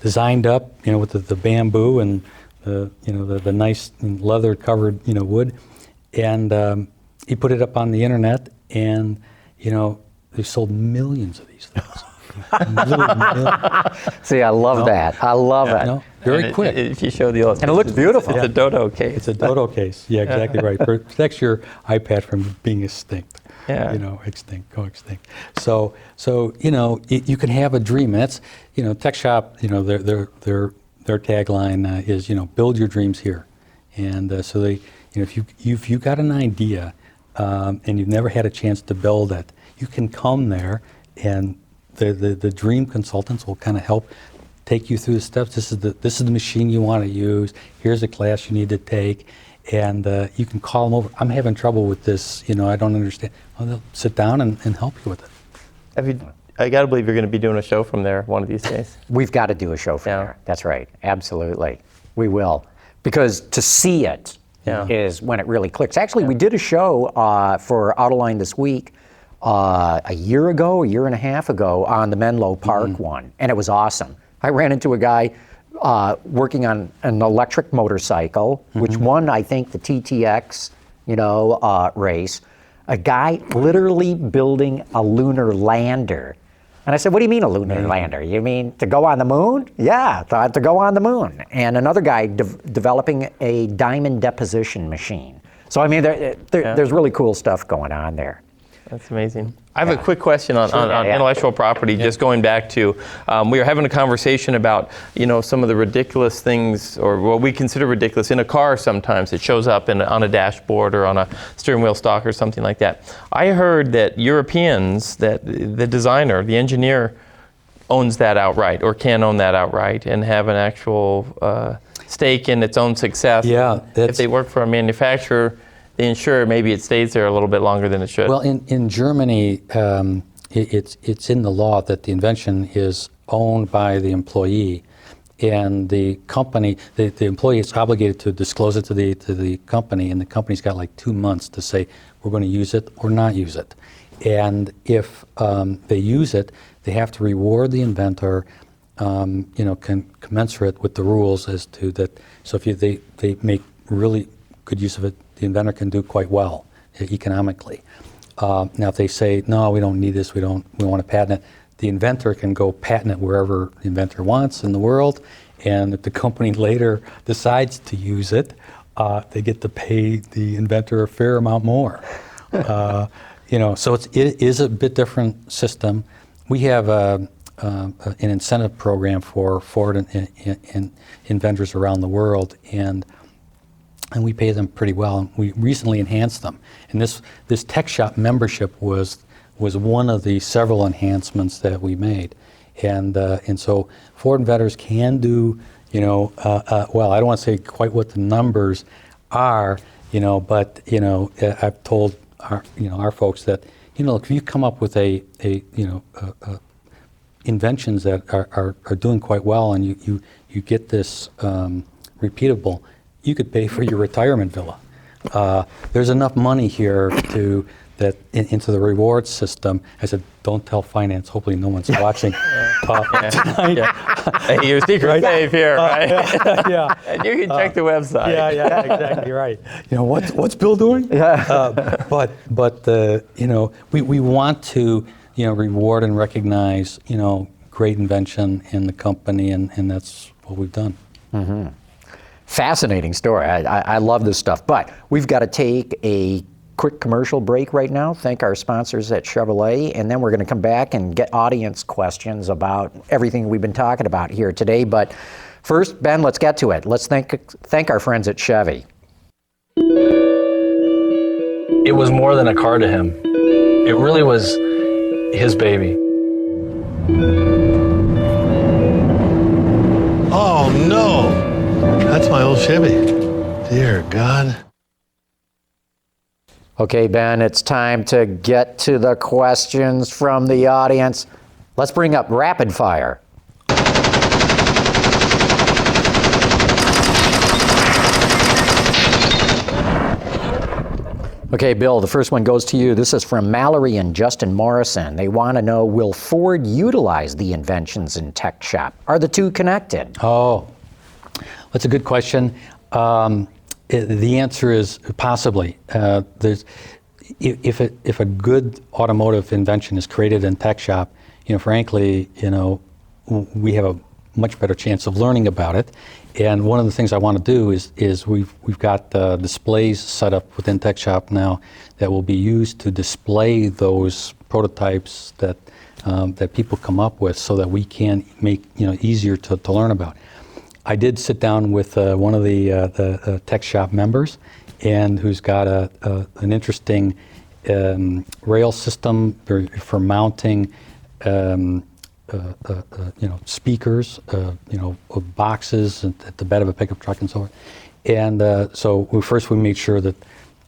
[SPEAKER 7] designed up, with the bamboo and the nice leather covered, wood. And he put it up on the internet, and, they sold millions of these things.
[SPEAKER 1] See, I love that. I love it.
[SPEAKER 7] Very quick.
[SPEAKER 2] If you show the illustration.
[SPEAKER 1] And it looks beautiful.
[SPEAKER 2] It's a dodo case.
[SPEAKER 7] It's a dodo case. Yeah, exactly right. Protects your iPad from being extinct.
[SPEAKER 2] Yeah.
[SPEAKER 7] Go extinct. So you can have a dream. And that's, Tech Shop, their tagline is, build your dreams here. And so they, if you got an idea and you've never had a chance to build it, you can come there, and the dream consultants will kind of help take you through the steps. This is the machine you want to use. Here's a class you need to take, and you can call them over. I'm having trouble with this. I don't understand. Well, they'll sit down and help you with it.
[SPEAKER 2] I got to believe you're going to be doing a show from there one of these days.
[SPEAKER 1] We've got to do a show from there. That's right. Absolutely. We will. Because to see it is when it really clicks. Actually, we did a show for Autoline this week a year and a half ago on the Menlo Park one, and it was awesome. I ran into a guy working on an electric motorcycle, which won, I think, the TTX, race. A guy literally building a lunar lander. And I said, what do you mean a lunar lander? You mean to go on the moon? Yeah, to go on the moon. And another guy developing a diamond deposition machine. So, I mean, there's really cool stuff going on there.
[SPEAKER 2] That's amazing. I have a quick question on intellectual property, just going back to, we were having a conversation about, some of the ridiculous things, or what we consider ridiculous in a car sometimes. It shows up on a dashboard or on a steering wheel stalk or something like that. I heard that Europeans, that the designer, the engineer, owns that outright, or can own that outright, and have an actual stake in its own success.
[SPEAKER 7] Yeah,
[SPEAKER 2] if they work for a manufacturer, they ensure maybe it stays there a little bit longer than it should.
[SPEAKER 7] Well, in Germany, it's in the law that the invention is owned by the employee, and the company, the employee is obligated to disclose it to the company, and the company's got like 2 months to say we're going to use it or not use it. And if they use it, they have to reward the inventor, commensurate with the rules as to that. So if they make really good use of it, the inventor can do quite well economically. Now, if they say, no, we don't need this, we want to patent it, the inventor can go patent it wherever the inventor wants in the world, and if the company later decides to use it, they get to pay the inventor a fair amount more. So it is a bit different system. We have an incentive program for Ford and inventors around the world, and we pay them pretty well. And we recently enhanced them, and this Tech Shop membership was one of the several enhancements that we made, and so Ford inventors can do, well, I don't want to say quite what the numbers are, but I've told our folks that if you come up with a inventions that are doing quite well, and you get this repeatable, you could pay for your retirement villa. There's enough money here into the reward system. I said, don't tell finance. Hopefully no one's watching tonight.
[SPEAKER 2] Hey, your secret safe here, right?
[SPEAKER 7] Yeah.
[SPEAKER 2] And you can check the website.
[SPEAKER 7] Yeah, exactly right. What's Bill doing? But we want to reward and recognize great invention in the company, and that's what we've done.
[SPEAKER 1] Mm-hmm. Fascinating story. I love this stuff, but we've got to take a quick commercial break right now, thank our sponsors at Chevrolet, and then we're going to come back and get audience questions about everything we've been talking about here today. But first, Ben, let's get to it. Let's thank our friends at Chevy.
[SPEAKER 8] It was more than a car to him. It really was his baby.
[SPEAKER 9] Oh no, that's my old Chevy. Dear God.
[SPEAKER 1] Okay, Ben, it's time to get to the questions from the audience. Let's bring up rapid fire. Okay, Bill, the first one goes to you. This is from Mallory and Justin Morrison. They want to know, will Ford utilize the inventions in Tech Shop? Are the two connected?
[SPEAKER 7] Oh, that's a good question. The answer is possibly. If a good automotive invention is created in Tech Shop, frankly, we have a much better chance of learning about it. And one of the things I want to do is we've got displays set up within Tech Shop now that will be used to display those prototypes that that people come up with, so that we can make easier to learn about. I did sit down with one of the Tech Shop members, and who's got an interesting rail system for mounting speakers, boxes at the bed of a pickup truck and so forth. And so we made sure that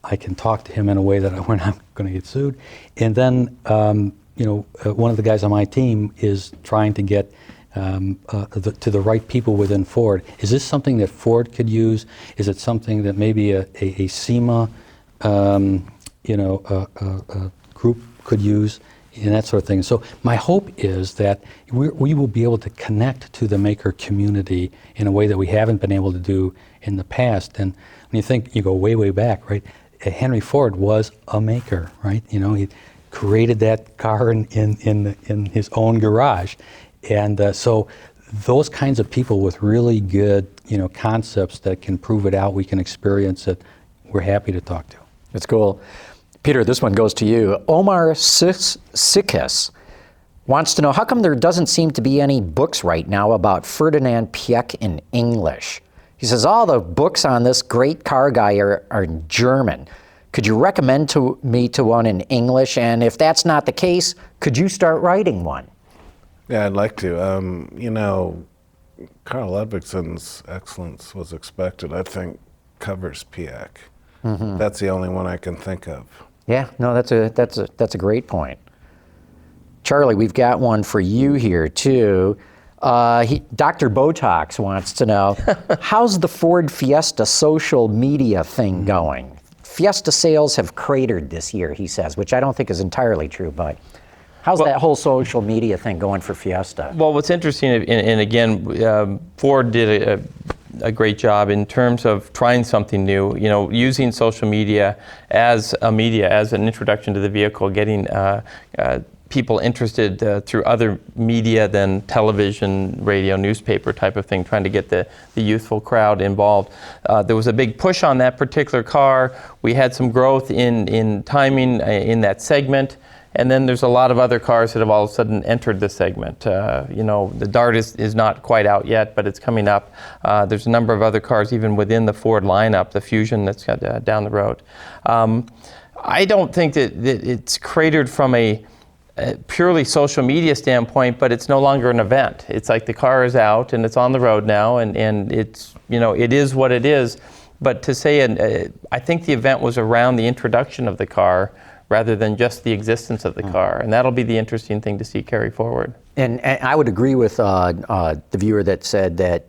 [SPEAKER 7] I can talk to him in a way that we're not going to get sued. And then, one of the guys on my team is trying to get to the right people within Ford. Is this something that Ford could use? Is it something that maybe a SEMA, group could use? And that sort of thing. So my hope is that we will be able to connect to the maker community in a way that we haven't been able to do in the past. And when you go way, way back, right? Henry Ford was a maker, right? He created that car in his own garage. And so those kinds of people with really good, concepts that can prove it out, we can experience it, we're happy to talk to.
[SPEAKER 1] That's cool. Peter, this one goes to you. Omar Sikis wants to know, how come there doesn't seem to be any books right now about Ferdinand Piëch in English? He says, all the books on this great car guy are in German. Could you recommend me one in English? And if that's not the case, could you start writing one?
[SPEAKER 4] Yeah, I'd like to. Carl Ludwigson's Excellence Was Expected, I think, covers Piëch. Mm-hmm. That's the only one I can think of.
[SPEAKER 1] Yeah, no, that's a great point. Charlie, we've got one for you here too. Dr. Botox wants to know, how's the Ford Fiesta social media thing going? Fiesta sales have cratered this year, he says, which I don't think is entirely true, but how's that whole social media thing going for Fiesta?
[SPEAKER 2] Well, what's interesting, and again, Ford did a great job in terms of trying something new, using social media as an introduction to the vehicle, getting people interested through other media than television, radio, newspaper type of thing, trying to get the youthful crowd involved. There was a big push on that particular car. We had some growth in timing in that segment. And then there's a lot of other cars that have all of a sudden entered the segment. The Dart is not quite out yet, but it's coming up. There's a number of other cars even within the Ford lineup, the Fusion that's down the road. I don't think that it's cratered from a purely social media standpoint, but it's no longer an event. It's like the car is out and it's on the road now, and it's, it is what it is. But to say, I think the event was around the introduction of the car rather than just the existence of the car. And that'll be the interesting thing to see carry forward. And
[SPEAKER 1] I would agree with the viewer that said that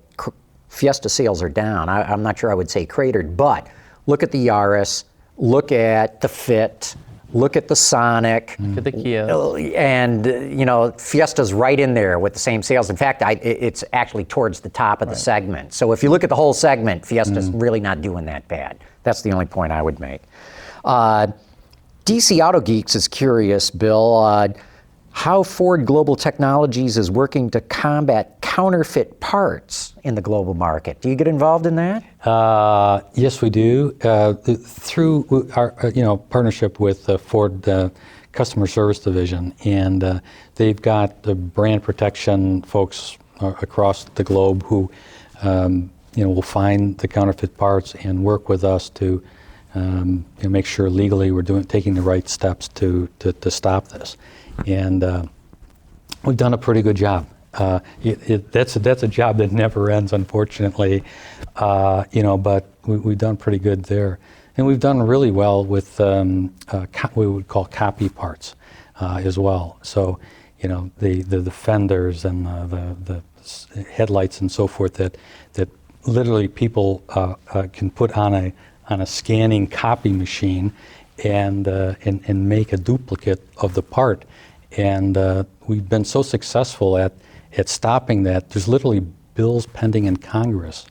[SPEAKER 1] Fiesta sales are down. I'm not sure I would say cratered, but look at the Yaris, look at the Fit, look at the Sonic.
[SPEAKER 2] Look at the Kia.
[SPEAKER 1] And, Fiesta's right in there with the same sales. In fact, it's actually towards the top of the segment. So if you look at the whole segment, Fiesta's really not doing that bad. That's the only point I would make. DC Auto Geeks is curious, Bill. how Ford Global Technologies is working to combat counterfeit parts in the global market. Do you get involved in that?
[SPEAKER 7] Yes, we do. Through our partnership with the Ford Customer Service Division, and they've got the brand protection folks across the globe who will find the counterfeit parts and work with us to make sure legally we're taking the right steps to stop this. And we've done a pretty good job. That's a job that never ends, unfortunately. But we've done pretty good there, and we've done really well with what we would call copy parts as well. So, the fenders and the headlights and so forth that literally people can put on a scanning copy machine and make a duplicate of the part. And we've been so successful at stopping that. There's literally bills pending in Congress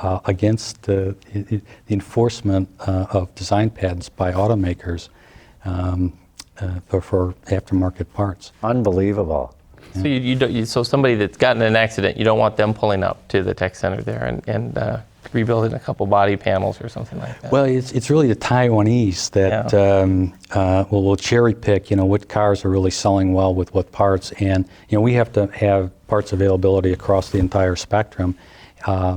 [SPEAKER 7] against the enforcement of design patents by automakers for aftermarket parts.
[SPEAKER 1] Unbelievable.
[SPEAKER 2] So so somebody that's gotten in an accident, you don't want them pulling up to the tech center there and rebuilding a couple body panels or something like that.
[SPEAKER 7] Well, it's really the Taiwanese that will cherry pick, what cars are really selling well with what parts, and we have to have parts availability across the entire spectrum.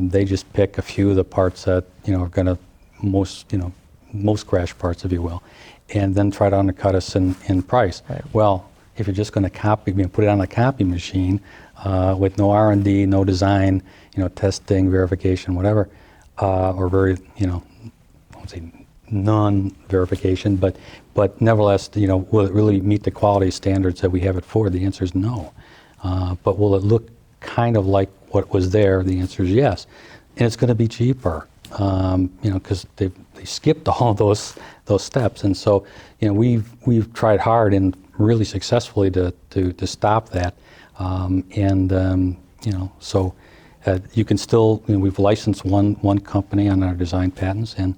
[SPEAKER 7] They just pick a few of the parts that are going to most crash parts, if you will, and then try to undercut us in price.
[SPEAKER 2] Right.
[SPEAKER 7] Well, if you're just going to put it on a copy machine with no R&D, no design, testing, verification, whatever, or very, I won't say non-verification, but nevertheless, will it really meet the quality standards that we have at Ford? The answer is no. But will it look kind of like what was there? The answer is yes. And it's going to be cheaper, because they skipped all those steps. And so, we've tried hard and really successfully to stop that. So you can still, we've licensed one company on our design patents, and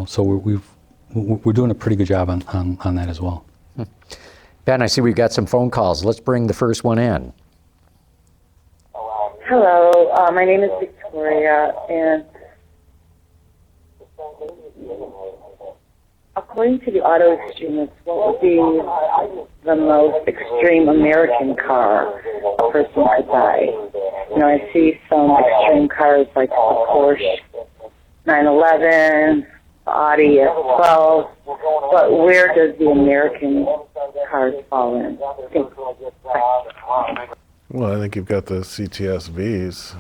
[SPEAKER 7] so we're doing a pretty good job on that as well.
[SPEAKER 1] Ben, I see we've got some phone calls. Let's bring the first one in.
[SPEAKER 10] Hello, my name is Victoria, and according to the auto extremists, what would be the most extreme American car a person could buy? I see some extreme cars like the Porsche 911, the Audi S12, but where does the American cars fall in?
[SPEAKER 4] Well, I think you've got the CTS-Vs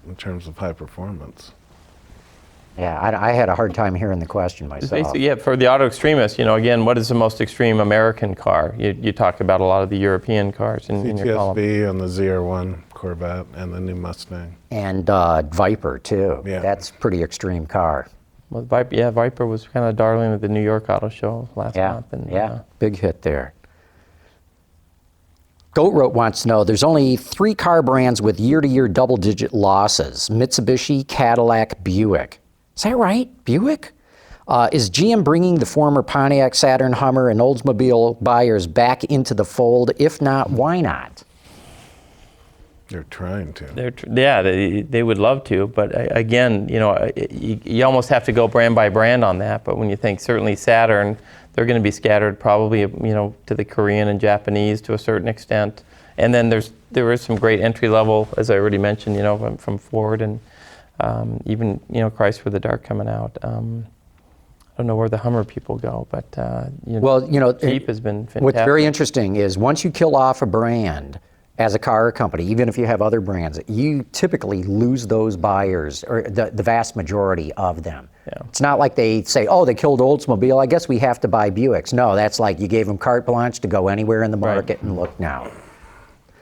[SPEAKER 4] in terms of high performance.
[SPEAKER 1] Yeah, I had a hard time hearing the question myself.
[SPEAKER 2] Yeah, for the auto extremists, again, what is the most extreme American car? You talk about a lot of the European cars in your column.
[SPEAKER 4] CTS-V and the ZR1 Corvette and the new Mustang.
[SPEAKER 1] And Viper, too.
[SPEAKER 4] Yeah.
[SPEAKER 1] That's a pretty extreme car.
[SPEAKER 2] Well, Viper was kind of darling at the New York Auto Show last month. And,
[SPEAKER 1] big hit there. Goatrope wants to know, there's only 3 car brands with year-to-year double-digit losses: Mitsubishi, Cadillac, Buick. Is that right? Buick? Is GM bringing the former Pontiac, Saturn, Hummer, and Oldsmobile buyers back into the fold? If not, why not?
[SPEAKER 4] They're trying to.
[SPEAKER 2] They would love to, but again, you almost have to go brand by brand on that. But when you think certainly Saturn, they're going to be scattered probably, to the Korean and Japanese to a certain extent. And then there is some great entry level, as I already mentioned, from Ford and even Chrysler with the Dart coming out. I don't know where the Hummer people go, but Jeep has been fantastic.
[SPEAKER 1] What's very interesting is once you kill off a brand as a car company, even if you have other brands, you typically lose those buyers, or the vast majority of them.
[SPEAKER 2] Yeah.
[SPEAKER 1] It's not like they say, oh, they killed Oldsmobile, I guess we have to buy Buicks. No, that's like you gave them carte blanche to go anywhere in the market and look now.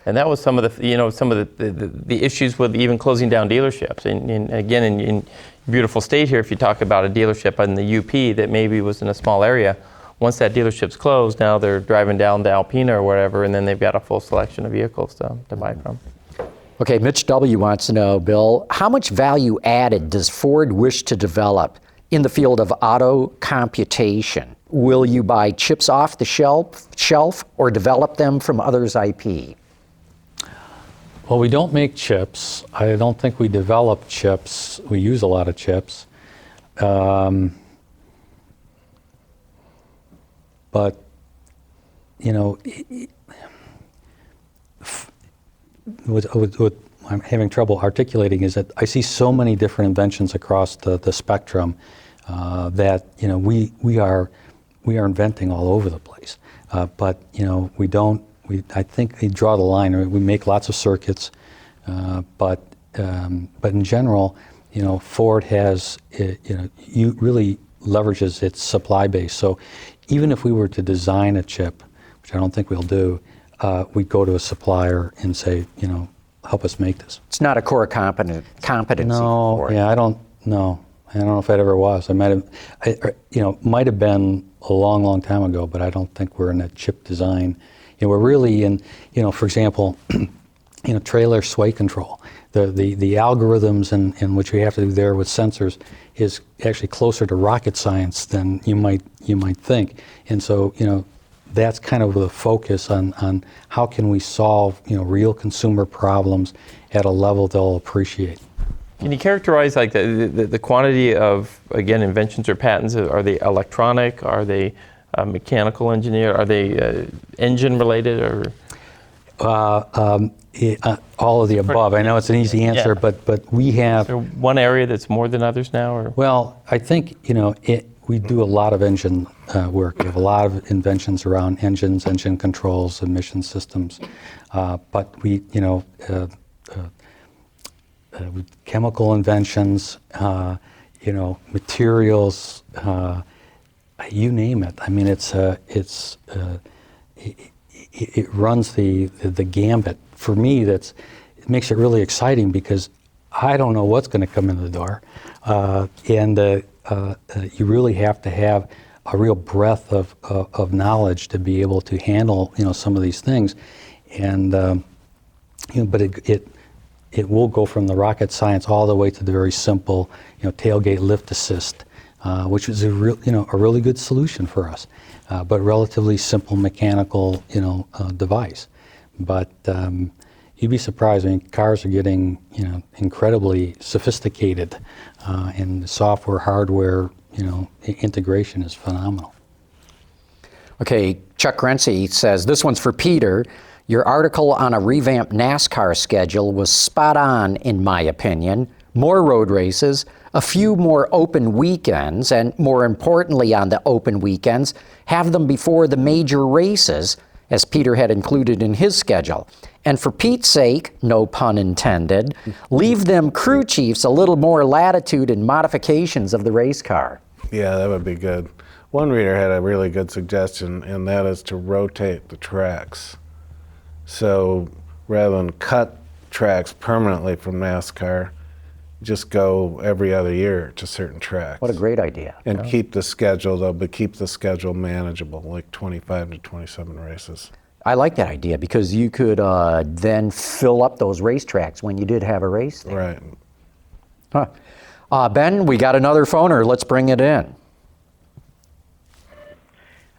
[SPEAKER 2] And that was some of the issues with even closing down dealerships. And again, in beautiful state here, if you talk about a dealership in the UP that maybe was in a small area, once that dealership's closed, now they're driving down to Alpena or whatever, and then they've got a full selection of vehicles to buy from.
[SPEAKER 1] Okay, Mitch W. wants to know, Bill, how much value added does Ford wish to develop in the field of auto computation? will you buy chips off the shelf or develop them from others' IP?
[SPEAKER 7] Well, we don't make chips. I don't think we develop chips. We use a lot of chips. But, you know, what I'm having trouble articulating is that I see so many different inventions across the spectrum that, you know, we are inventing all over the place. But, you know, I think they draw the line. We make lots of circuits, but in general, you know, Ford has, really leverages its supply base. So even if we were to design a chip, which I don't think we'll do, we'd go to a supplier and say, you know, help us make this.
[SPEAKER 1] It's not a core competency.
[SPEAKER 7] No,
[SPEAKER 1] for it.
[SPEAKER 7] yeah, I don't know if it ever was. Might have been a long, long time ago, but I don't think we're in a chip design. You know, we're really in, you know, for example, you know, trailer sway control. The algorithms in which we have to do there with sensors is actually closer to rocket science than you might think. And so, you know, that's kind of the focus on how can we solve, you know, real consumer problems at a level they'll appreciate.
[SPEAKER 2] Can you characterize like the quantity of, again, inventions or patents? Are they electronic? Are they mechanical engineer? Are they engine related or?
[SPEAKER 7] All of the above. I know it's an easy answer,
[SPEAKER 2] Yeah.
[SPEAKER 7] but we have.
[SPEAKER 2] Is there one area that's more than others now? Or?
[SPEAKER 7] Well, I think, you know, we do a lot of engine work. We have a lot of inventions around engines, engine controls, emission systems. But we, you know, chemical inventions, you know, materials, you name it. I mean, it runs the gambit. For me, it makes it really exciting because I don't know what's going to come in the door, and you really have to have a real breadth of knowledge to be able to handle, you know, some of these things, and you know, but it will go from the rocket science all the way to the very simple, you know, tailgate lift assist, which is a really good solution for us, but relatively simple mechanical, you know, device. But you'd be surprised. I mean, cars are getting, you know, incredibly sophisticated, and the software, hardware, you know, integration is phenomenal.
[SPEAKER 1] Okay, Chuck Grency says, this one's for Peter. Your article on a revamped NASCAR schedule was spot on, in my opinion. More road races, a few more open weekends, and more importantly on the open weekends, have them before the major races, as Peter had included in his schedule. And for Pete's sake, no pun intended, leave them crew chiefs a little more latitude in modifications of the race car.
[SPEAKER 4] Yeah, that would be good. One reader had a really good suggestion, and that is to rotate the tracks. So rather than cut tracks permanently from NASCAR, just go every other year to certain tracks.
[SPEAKER 1] What a great idea.
[SPEAKER 4] And keep the schedule, though, but keep the schedule manageable, like 25 to 27 races.
[SPEAKER 1] I like that idea because you could then fill up those racetracks when you did have a race there.
[SPEAKER 4] Right.
[SPEAKER 1] Huh. Ben, we got another phoner. Let's bring it in.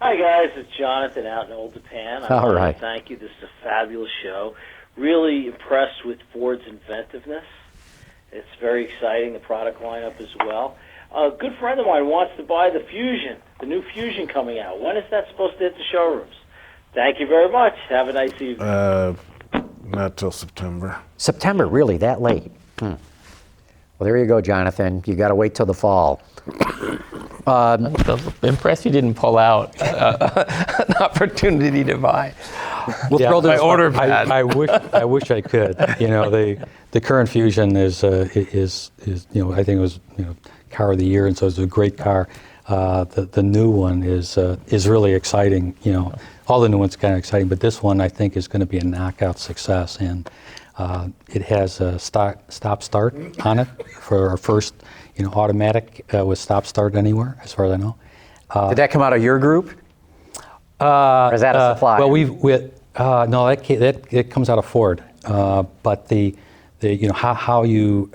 [SPEAKER 11] Hi, guys. It's Jonathan out in Old Japan. I
[SPEAKER 1] All
[SPEAKER 11] want
[SPEAKER 1] right.
[SPEAKER 11] to thank you. This is a fabulous show. Really impressed with Ford's inventiveness. It's very exciting, the product lineup as well. A good friend of mine wants to buy the Fusion, the new Fusion coming out. When is that supposed to hit the showrooms? Thank you very much. Have a nice evening.
[SPEAKER 4] Not till September.
[SPEAKER 1] September, really, that late? Well, there you go, Jonathan. You got to wait till the fall.
[SPEAKER 2] I'm impressed you didn't pull out an opportunity to buy.
[SPEAKER 1] We'll throw this
[SPEAKER 2] order pad.
[SPEAKER 7] I wish I could. You know, the current Fusion is you know, I think it was, you know, car of the year, and so it's a great car. The new one is really exciting. You know, all the new ones are kind of exciting, but this one I think is going to be a knockout success, and it has a stop-start on it for our first, you know, automatic with stop-start anywhere, as far as I know.
[SPEAKER 1] Did that come out of your group? Or is that a supply?
[SPEAKER 7] Well, no, that comes out of Ford. But the you know, how you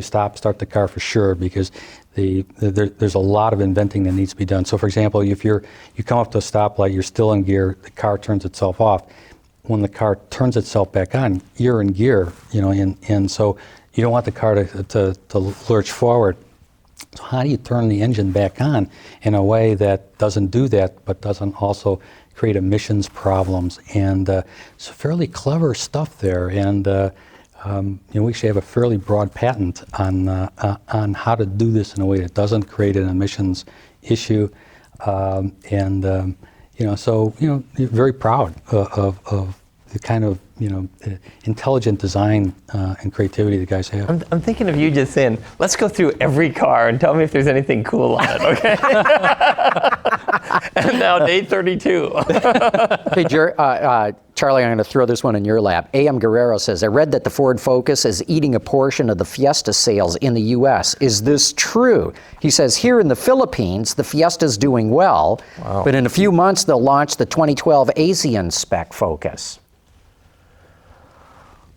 [SPEAKER 7] start the car for sure, because there's a lot of inventing that needs to be done. So, for example, if you come up to a stoplight, you're still in gear, the car turns itself off. When the car turns itself back on, you're in gear, and so you don't want the car to lurch forward. So how do you turn the engine back on in a way that doesn't do that, but doesn't also create emissions problems? And it's fairly clever stuff there. And we should have a fairly broad patent on how to do this in a way that doesn't create an emissions issue. So you're very proud of the kind of intelligent design and creativity the guys have.
[SPEAKER 2] I'm thinking of you just saying, let's go through every car and tell me if there's anything cool on it, okay? And now day 32.
[SPEAKER 1] Hey, Charlie, I'm going to throw this one in your lap. A.M. Guerrero says, I read that the Ford Focus is eating a portion of the Fiesta sales in the U.S. Is this true? He says, here in the Philippines, the Fiesta's doing well, but in a few months, they'll launch the 2012 Asian spec Focus.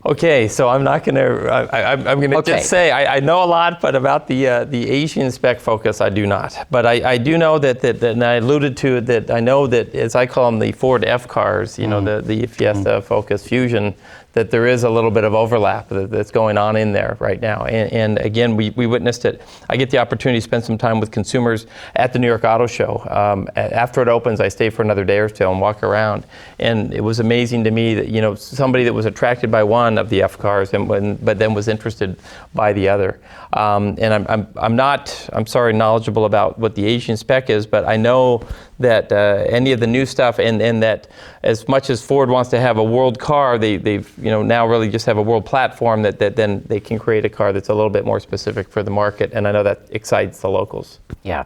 [SPEAKER 2] Okay, so I'm not going to. I'm going to just say I know a lot, but about the Asian spec Focus, I do not. But I do know that and I alluded to it, that I know that, as I call them, the Ford F cars, the Fiesta, Focus, Fusion, that there is a little bit of overlap that's going on in there right now. And again, we witnessed it. I get the opportunity to spend some time with consumers at the New York Auto Show. After it opens, I stay for another day or two and walk around. And it was amazing to me that, somebody that was attracted by one of the F cars, but then was interested by the other. And I'm sorry, knowledgeable about what the Asian spec is, but I know that any of the new stuff, and that as much as Ford wants to have a world car, they've now really just have a world platform that then they can create a car that's a little bit more specific for the market, and I know that excites the locals.
[SPEAKER 1] Yeah,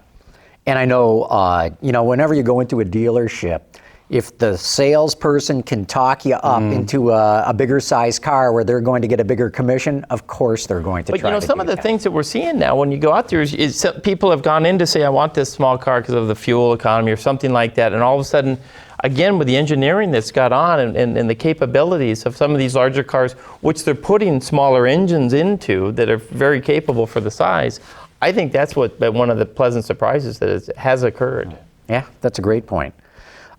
[SPEAKER 1] and I know whenever you go into a dealership, if the salesperson can talk you up into a bigger size car where they're going to get a bigger commission, of course they're going to try to do
[SPEAKER 2] some of the things that we're seeing now when you go out there is people have gone in to say, I want this small car because of the fuel economy or something like that, and all of a sudden, again, with the engineering that's got on and the capabilities of some of these larger cars, which they're putting smaller engines into that are very capable for the size, I think that's one of the pleasant surprises that has occurred.
[SPEAKER 1] Yeah, that's a great point.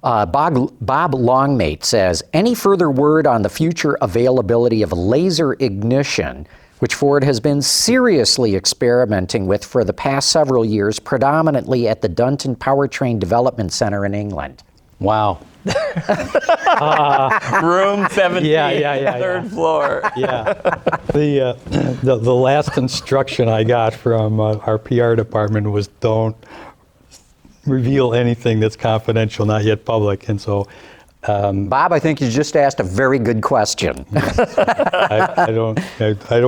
[SPEAKER 1] Bob Longmate says, any further word on the future availability of laser ignition, which Ford has been seriously experimenting with for the past several years, predominantly at the Dunton Powertrain Development Center in England?
[SPEAKER 7] Wow.
[SPEAKER 2] Room 17, third floor.
[SPEAKER 7] Yeah. The last instruction I got from our PR department was don't reveal anything that's confidential, not yet public. And so,
[SPEAKER 1] Bob, I think you just asked a very good question.
[SPEAKER 7] I don't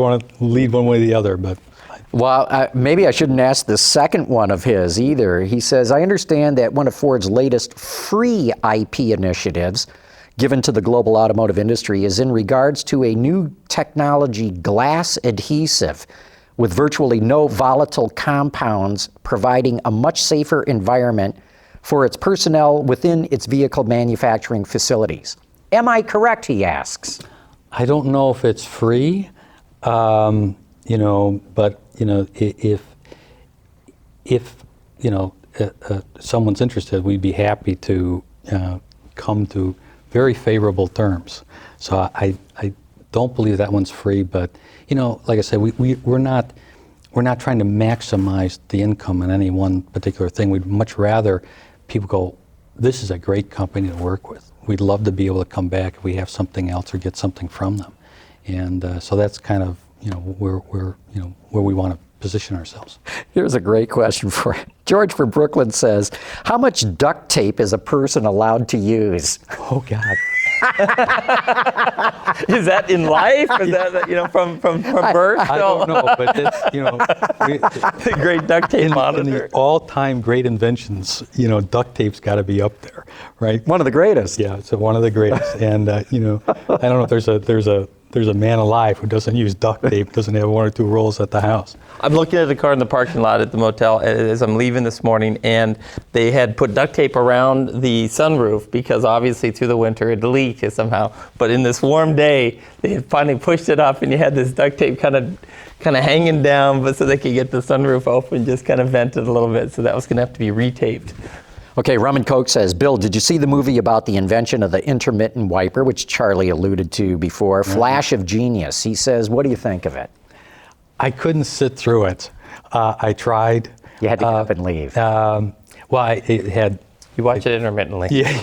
[SPEAKER 7] want to lead one way or the other, but.
[SPEAKER 1] Well, maybe I shouldn't ask the second one of his either. He says, I understand that one of Ford's latest free IP initiatives given to the global automotive industry is in regards to a new technology glass adhesive with virtually no volatile compounds, providing a much safer environment for its personnel within its vehicle manufacturing facilities. Am I correct, he asks?
[SPEAKER 7] I don't know if it's free, but if someone's interested, we'd be happy to come to very favorable terms. So I don't believe that one's free, but like I said, we're not trying to maximize the income in any one particular thing. We'd much rather people go, this is a great company to work with. We'd love to be able to come back if we have something else or get something from them, and so that's kind of where we want to position ourselves.
[SPEAKER 1] Here's a great question for you. George from Brooklyn says, how much duct tape is a person allowed to use?
[SPEAKER 7] Oh God.
[SPEAKER 2] Is that in life? Is that from birth?
[SPEAKER 7] I don't know, but it's
[SPEAKER 2] the great duct tape monitor.
[SPEAKER 7] In the all-time great inventions, duct tape's got to be up there, right?
[SPEAKER 1] One of the greatest.
[SPEAKER 7] Yeah, it's one of the greatest. And I don't know if there's a man alive who doesn't use duct tape, doesn't have one or two rolls at the house.
[SPEAKER 2] I'm looking at a car in the parking lot at the motel as I'm leaving this morning, and they had put duct tape around the sunroof because obviously through the winter it leaked somehow. But in this warm day, they had finally pushed it up, and you had this duct tape kind of kind of hanging down, but so they could get the sunroof open, just kind of vented a little bit. So that was going to have to be retaped.
[SPEAKER 1] Okay, Rum and Coke says, Bill, did you see the movie about the invention of the intermittent wiper, which Charlie alluded to before? Flash of genius. He says, what do you think of it?
[SPEAKER 7] I couldn't sit through it. I tried.
[SPEAKER 1] You had to get up and leave.
[SPEAKER 7] It had.
[SPEAKER 2] You watch it intermittently.
[SPEAKER 7] Yeah.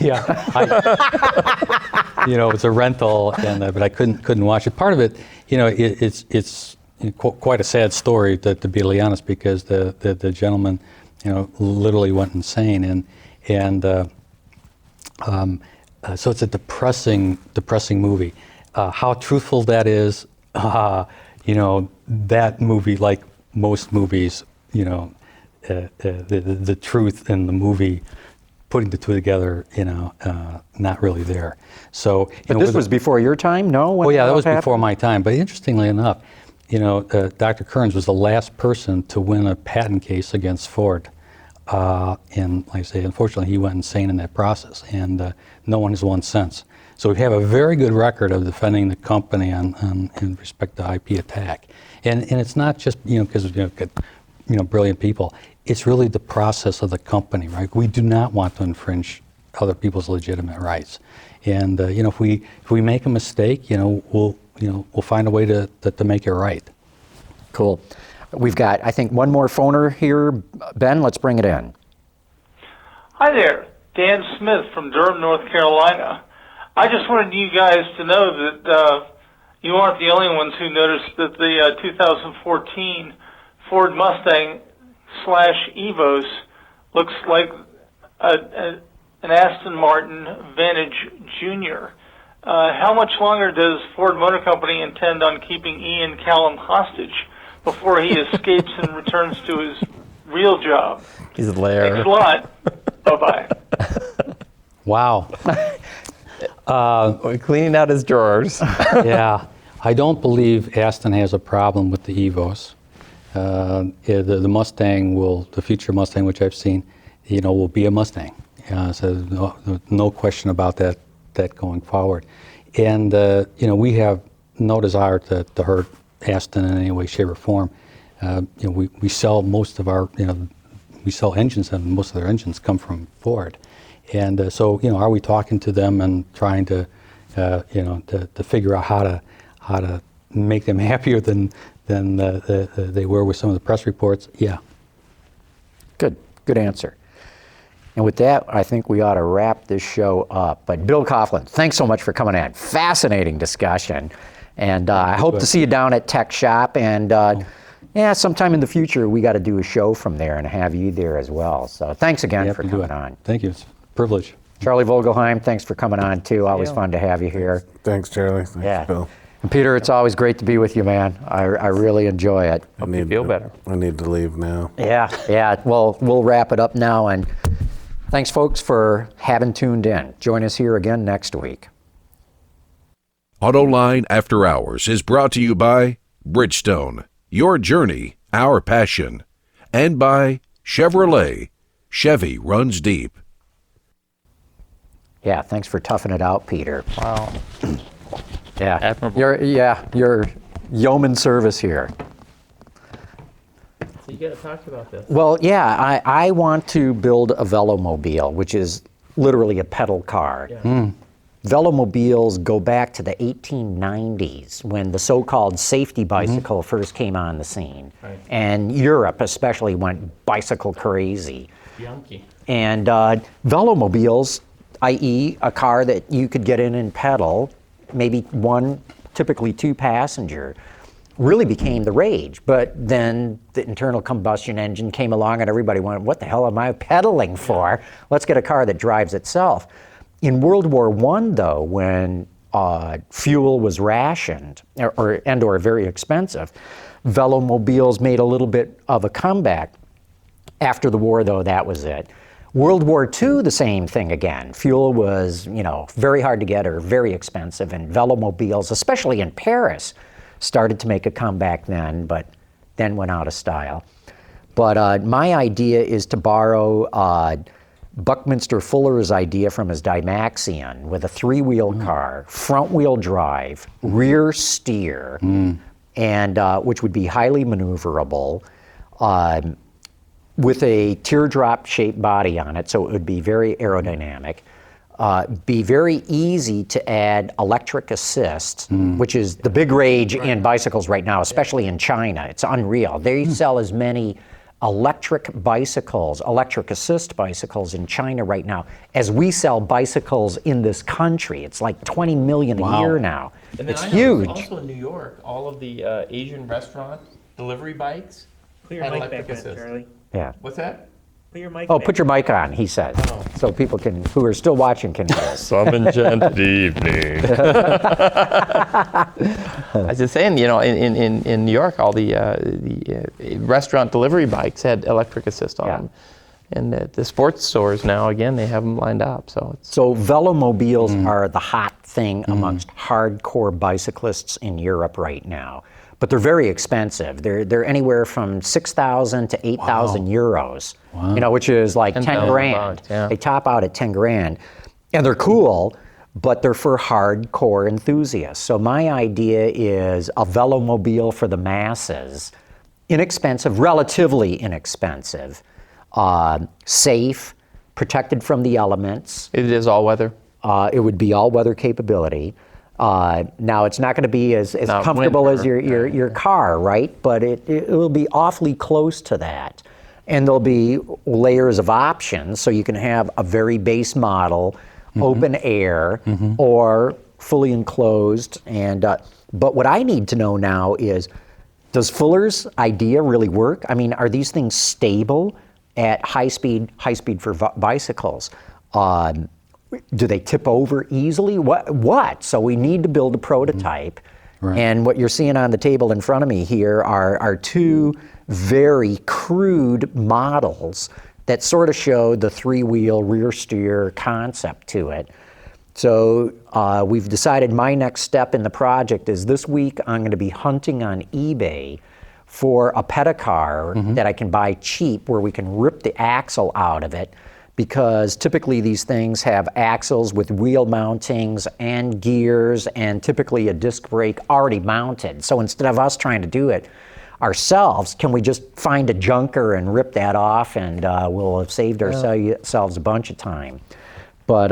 [SPEAKER 7] It's a rental, but I couldn't watch it. Part of it, it's quite a sad story, to be honest, because the gentleman, literally went insane, so it's a depressing movie. How truthful that is, that movie, like most movies, the truth in the movie, putting the two together, not really there. So,
[SPEAKER 1] but this was before your time, no?
[SPEAKER 7] Oh yeah, that was before my time. But interestingly enough, Dr. Kearns was the last person to win a patent case against Ford. And like I say, unfortunately, he went insane in that process, and no one has won since. So we have a very good record of defending the company in respect to IP attack. And it's not just, because brilliant people. It's really the process of the company, right? We do not want to infringe other people's legitimate rights. And if we make a mistake, we'll find a way to make it right.
[SPEAKER 1] Cool. We've got, I think, one more phoner here. Ben, let's bring it in.
[SPEAKER 12] Hi there, Dan Smith from Durham, North Carolina. I just wanted you guys to know that you aren't the only ones who noticed that the 2014 Ford Mustang /Evos looks like an Aston Martin Vantage Jr. How much longer does Ford Motor Company intend on keeping Ian Callum hostage before he escapes and returns to his real job?
[SPEAKER 2] He's there.
[SPEAKER 12] Thanks a lot. Bye-bye.
[SPEAKER 7] Wow.
[SPEAKER 2] We're cleaning out his drawers.
[SPEAKER 7] Yeah. I don't believe Aston has a problem with the Evos. The Mustang the future Mustang, which I've seen, will be a Mustang. So no question about that going forward. And, we have no desire to hurt Aston in any way, shape, or form. We sell most of our, we sell engines, and most of their engines come from Ford. And so, are we talking to them and trying to figure out how to make them happier than they were with some of the press reports? Yeah.
[SPEAKER 1] Good answer. And with that, I think we ought to wrap this show up. But Bill Coughlin, thanks so much for coming in. Fascinating discussion. And I hope to see you down at Tech Shop. And sometime in the future, we got to do a show from there and have you there as well. So thanks again for coming on.
[SPEAKER 7] Thank you. It's a privilege.
[SPEAKER 1] Charlie Vogelheim, thanks for coming on too. Always fun to have you here.
[SPEAKER 4] Thanks, Charlie. Thanks, Bill.
[SPEAKER 1] And Peter, it's always great to be with you, man. I really enjoy it.
[SPEAKER 2] Hope you feel better.
[SPEAKER 4] I need to leave now.
[SPEAKER 1] Yeah. Well, we'll wrap it up now. And thanks, folks, for having tuned in. Join us here again next week.
[SPEAKER 6] Autoline After Hours is brought to you by Bridgestone, your journey, our passion, and by Chevrolet. Chevy runs deep.
[SPEAKER 1] Yeah, thanks for toughing it out, Peter.
[SPEAKER 2] Wow.
[SPEAKER 1] Yeah,
[SPEAKER 2] Admirable.
[SPEAKER 1] your yeoman service here.
[SPEAKER 2] So you got to talk about this.
[SPEAKER 1] Well, yeah, I want to build a velomobile, which is literally a pedal car.
[SPEAKER 2] Yeah.
[SPEAKER 1] Velomobiles go back to the 1890s when the so-called safety bicycle first came on the scene.
[SPEAKER 2] Right.
[SPEAKER 1] And Europe especially went bicycle crazy.
[SPEAKER 2] Yankee.
[SPEAKER 1] And velomobiles, i.e. a car that you could get in and pedal, maybe one, typically two passenger, really became the rage. But then the internal combustion engine came along and everybody went, what the hell am I pedaling for? Let's get a car that drives itself. In World War I, though, when fuel was rationed or very expensive, velomobiles made a little bit of a comeback. After the war, though, that was it. World War II, the same thing again. Fuel was, very hard to get or very expensive, and velomobiles, especially in Paris, started to make a comeback then, but then went out of style. But my idea is to borrow Buckminster Fuller's idea from his Dymaxion with a three-wheel car, front-wheel drive, rear steer, and which would be highly maneuverable, with a teardrop-shaped body on it, so it would be very aerodynamic. Be very easy to add electric assist, which is the big rage in bicycles right now, especially in China. It's unreal. They sell as many electric bicycles, electric assist bicycles in China right now, as we sell bicycles in this country. It's like 20 million a year now.
[SPEAKER 2] And then
[SPEAKER 1] it's
[SPEAKER 2] I
[SPEAKER 1] huge.
[SPEAKER 2] noticed also in New York, all of the Asian restaurant delivery bikes
[SPEAKER 5] Put your
[SPEAKER 2] had
[SPEAKER 5] mic
[SPEAKER 2] electric
[SPEAKER 5] back on,
[SPEAKER 2] assist.
[SPEAKER 5] Charlie.
[SPEAKER 1] Yeah.
[SPEAKER 2] What's that?
[SPEAKER 5] Put your mic
[SPEAKER 1] Oh,
[SPEAKER 5] back
[SPEAKER 1] put your mic on, he says, so people can, who are still watching can hear us.
[SPEAKER 2] Some enchanted evening. I was just saying, you know, in New York, all the restaurant delivery bikes had electric assist on them. And the sports stores now, again, they have them lined up. So
[SPEAKER 1] velomobiles are the hot thing amongst hardcore bicyclists in Europe right now. But they're very expensive. They're anywhere from 6,000 to 8,000 euros. You know, which is like 10 grand. They top out at 10 grand. And they're cool, but they're for hardcore enthusiasts. So my idea is a velomobile for the masses. Inexpensive, relatively inexpensive. Safe, protected from the elements.
[SPEAKER 2] It is all-weather?
[SPEAKER 1] It would be all-weather capability. Now, it's not going to be as comfortable
[SPEAKER 2] winter.
[SPEAKER 1] as your car, right? But it will be awfully close to that. And there'll be layers of options, so you can have a very base model, open air, or fully enclosed. And but what I need to know now is, does Fuller's idea really work? I mean, are these things stable at high speed for bicycles? Do they tip over easily? What? So we need to build a prototype. Right. And what you're seeing on the table in front of me here are two very crude models that sort of show the three-wheel rear steer concept to it. So we've decided my next step in the project is this week I'm going to be hunting on eBay for a petacar that I can buy cheap, where we can rip the axle out of it, because typically these things have axles with wheel mountings and gears and typically a disc brake already mounted. So instead of us trying to do it ourselves, can we just find a junker and rip that off, and we'll have saved ourselves a bunch of time. But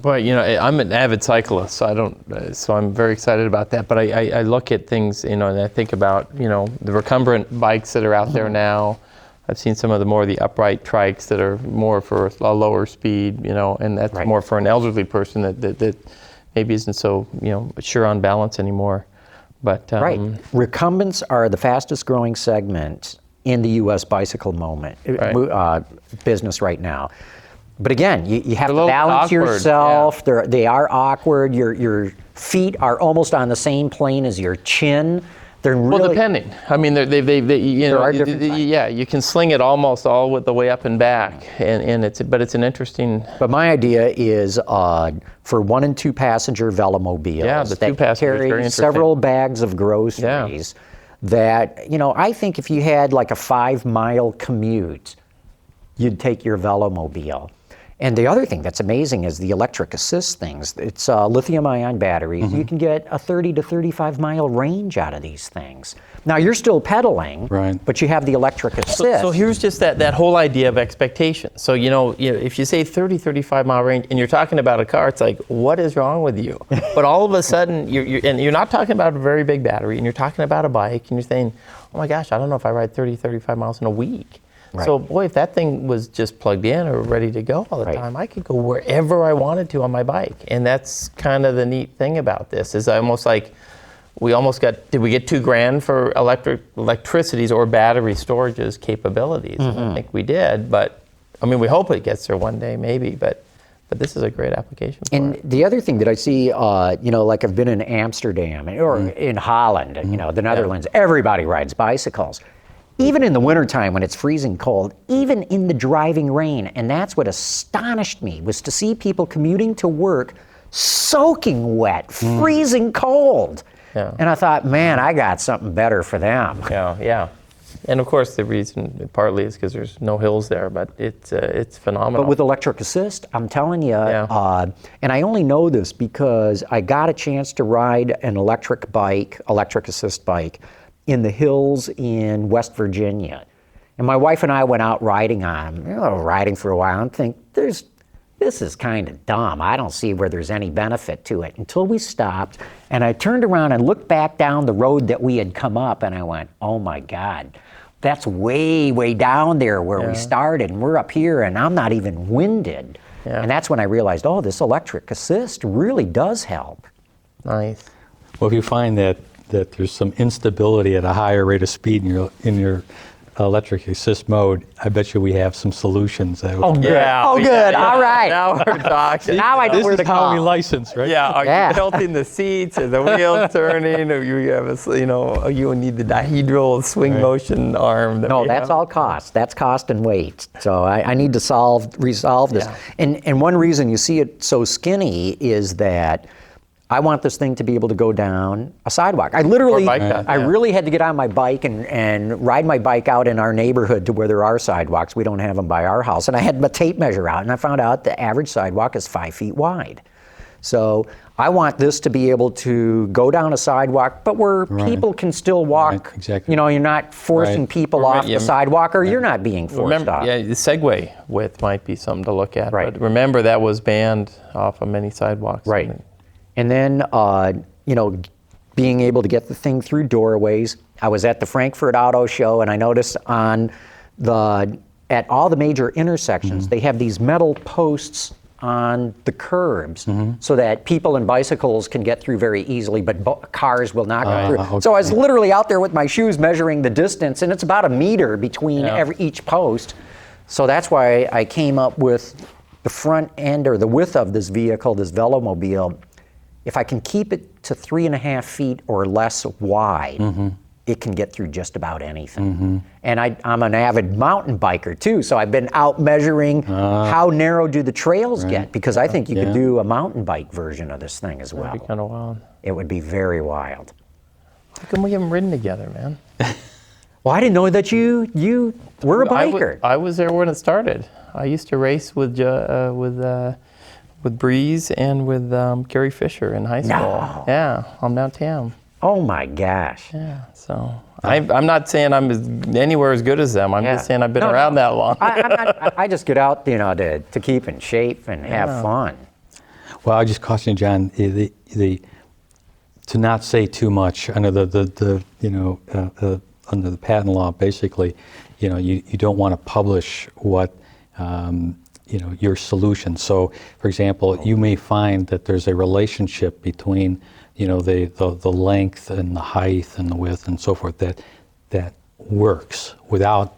[SPEAKER 2] well, you know, I'm an avid cyclist, so so I'm very excited about that. But I look at things, you know, and I think about, you know, the recumbent bikes that are out there now. I've seen some of the upright trikes that are more for a lower speed, you know, and that's more for an elderly person that maybe isn't so, you know, sure on balance anymore. But
[SPEAKER 1] recumbents are the fastest growing segment in the U.S. bicycle business right now. But again, you have to balance yourself. They are awkward. Your feet are almost on the same plane as your chin. They're really,
[SPEAKER 2] well, depending. I mean, you can sling it almost all with the way up and back, but it's an interesting.
[SPEAKER 1] But my idea is for 1 and 2 passenger velomobiles that carry several bags of groceries. That, you know, I think if you had like a 5-mile commute, you'd take your velomobile. And the other thing that's amazing is the electric assist things. It's lithium-ion batteries. You can get a 30 to 35-mile range out of these things. Now, you're still pedaling, but you have the electric assist.
[SPEAKER 2] So here's just that whole idea of expectation. So, you know, if you say 30, 35-mile range, and you're talking about a car, it's like, what is wrong with you? But all of a sudden, you're not talking about a very big battery, and you're talking about a bike, and you're saying, oh my gosh, I don't know if I ride 30, 35 miles in a week. So, boy, if that thing was just plugged in or ready to go all the time, I could go wherever I wanted to on my bike. And that's kind of the neat thing about this, is almost like did we get $2,000 for electricity's or battery storage's capabilities? I think we did, but I mean, we hope it gets there one day, maybe, but this is a great application for
[SPEAKER 1] and
[SPEAKER 2] it.
[SPEAKER 1] The other thing that I see, you know, like I've been in Amsterdam or in Holland, you know, the Netherlands, everybody rides bicycles. Even in the wintertime when it's freezing cold, even in the driving rain. And that's what astonished me, was to see people commuting to work soaking wet, freezing cold. And I thought, man, I got something better for them.
[SPEAKER 2] And of course, the reason partly is because there's no hills there, but it's phenomenal.
[SPEAKER 1] But with electric assist, I'm telling you, and I only know this because I got a chance to ride an electric assist bike, in the hills in West Virginia. And my wife and I went out riding on them, riding for a while, and think, this is kind of dumb. I don't see where there's any benefit to it, until we stopped, and I turned around and looked back down the road that we had come up, and I went, oh my God, that's way, way down there where we started, and we're up here, and I'm not even winded. Yeah. And that's when I realized, oh, this electric assist really does help.
[SPEAKER 2] Nice.
[SPEAKER 7] Well, if you find that there's some instability at a higher rate of speed in your electric assist mode, I bet you we have some solutions. That
[SPEAKER 1] oh, good. All right.
[SPEAKER 2] Now we're talking.
[SPEAKER 1] Now I know where to
[SPEAKER 7] This is how we license, right?
[SPEAKER 2] Yeah. Are you tilting the seats? Are the wheels turning? Or you have you need the dihedral swing motion arm?
[SPEAKER 1] No, that's all cost. That's cost and weight. So I need to resolve this. Yeah. And one reason you see it so skinny is that I want this thing to be able to go down a sidewalk. I literally, I really had to get on my bike and ride my bike out in our neighborhood to where there are sidewalks. We don't have them by our house. And I had my tape measure out, and I found out the average sidewalk is 5 feet wide. So I want this to be able to go down a sidewalk, but where people can still walk.
[SPEAKER 7] Right, exactly.
[SPEAKER 1] You know, you're not forcing people off the sidewalk, or you're not being forced off.
[SPEAKER 2] Yeah, the Segway width might be something to look at. Right. But remember, that was banned off of many sidewalks.
[SPEAKER 1] Right. And then, being able to get the thing through doorways. I was at the Frankfurt Auto Show, and I noticed at all the major intersections, they have these metal posts on the curbs so that people and bicycles can get through very easily, but cars will not go through. Okay. So I was literally out there with my shoes measuring the distance, and it's about a meter between each post. So that's why I came up with the front end, or the width of this vehicle, this Velomobile. If I can keep it to 3.5 feet or less wide, it can get through just about anything. And I'm an avid mountain biker too, so I've been out measuring how narrow do the trails get, because I think you could do a mountain bike version of this thing as well.
[SPEAKER 2] That'd be kind of wild.
[SPEAKER 1] It would be very wild.
[SPEAKER 2] How come we haven't ridden together, man?
[SPEAKER 1] Well, I didn't know that you were a biker.
[SPEAKER 2] I was there when it started. I used to race with Breeze and with Gary Fisher in high school.
[SPEAKER 1] No.
[SPEAKER 2] Yeah, on Mount Tam.
[SPEAKER 1] Oh my gosh.
[SPEAKER 2] Yeah, so I'm not saying I'm anywhere as good as them. I'm just saying I've been around that long.
[SPEAKER 1] I just get out, to keep in shape and have fun.
[SPEAKER 7] Well, I just caution you, John, to not say too much under under the patent law. Basically, you don't want to publish what. Your solution. So, for example, you may find that there's a relationship between, the length and the height and the width and so forth that works without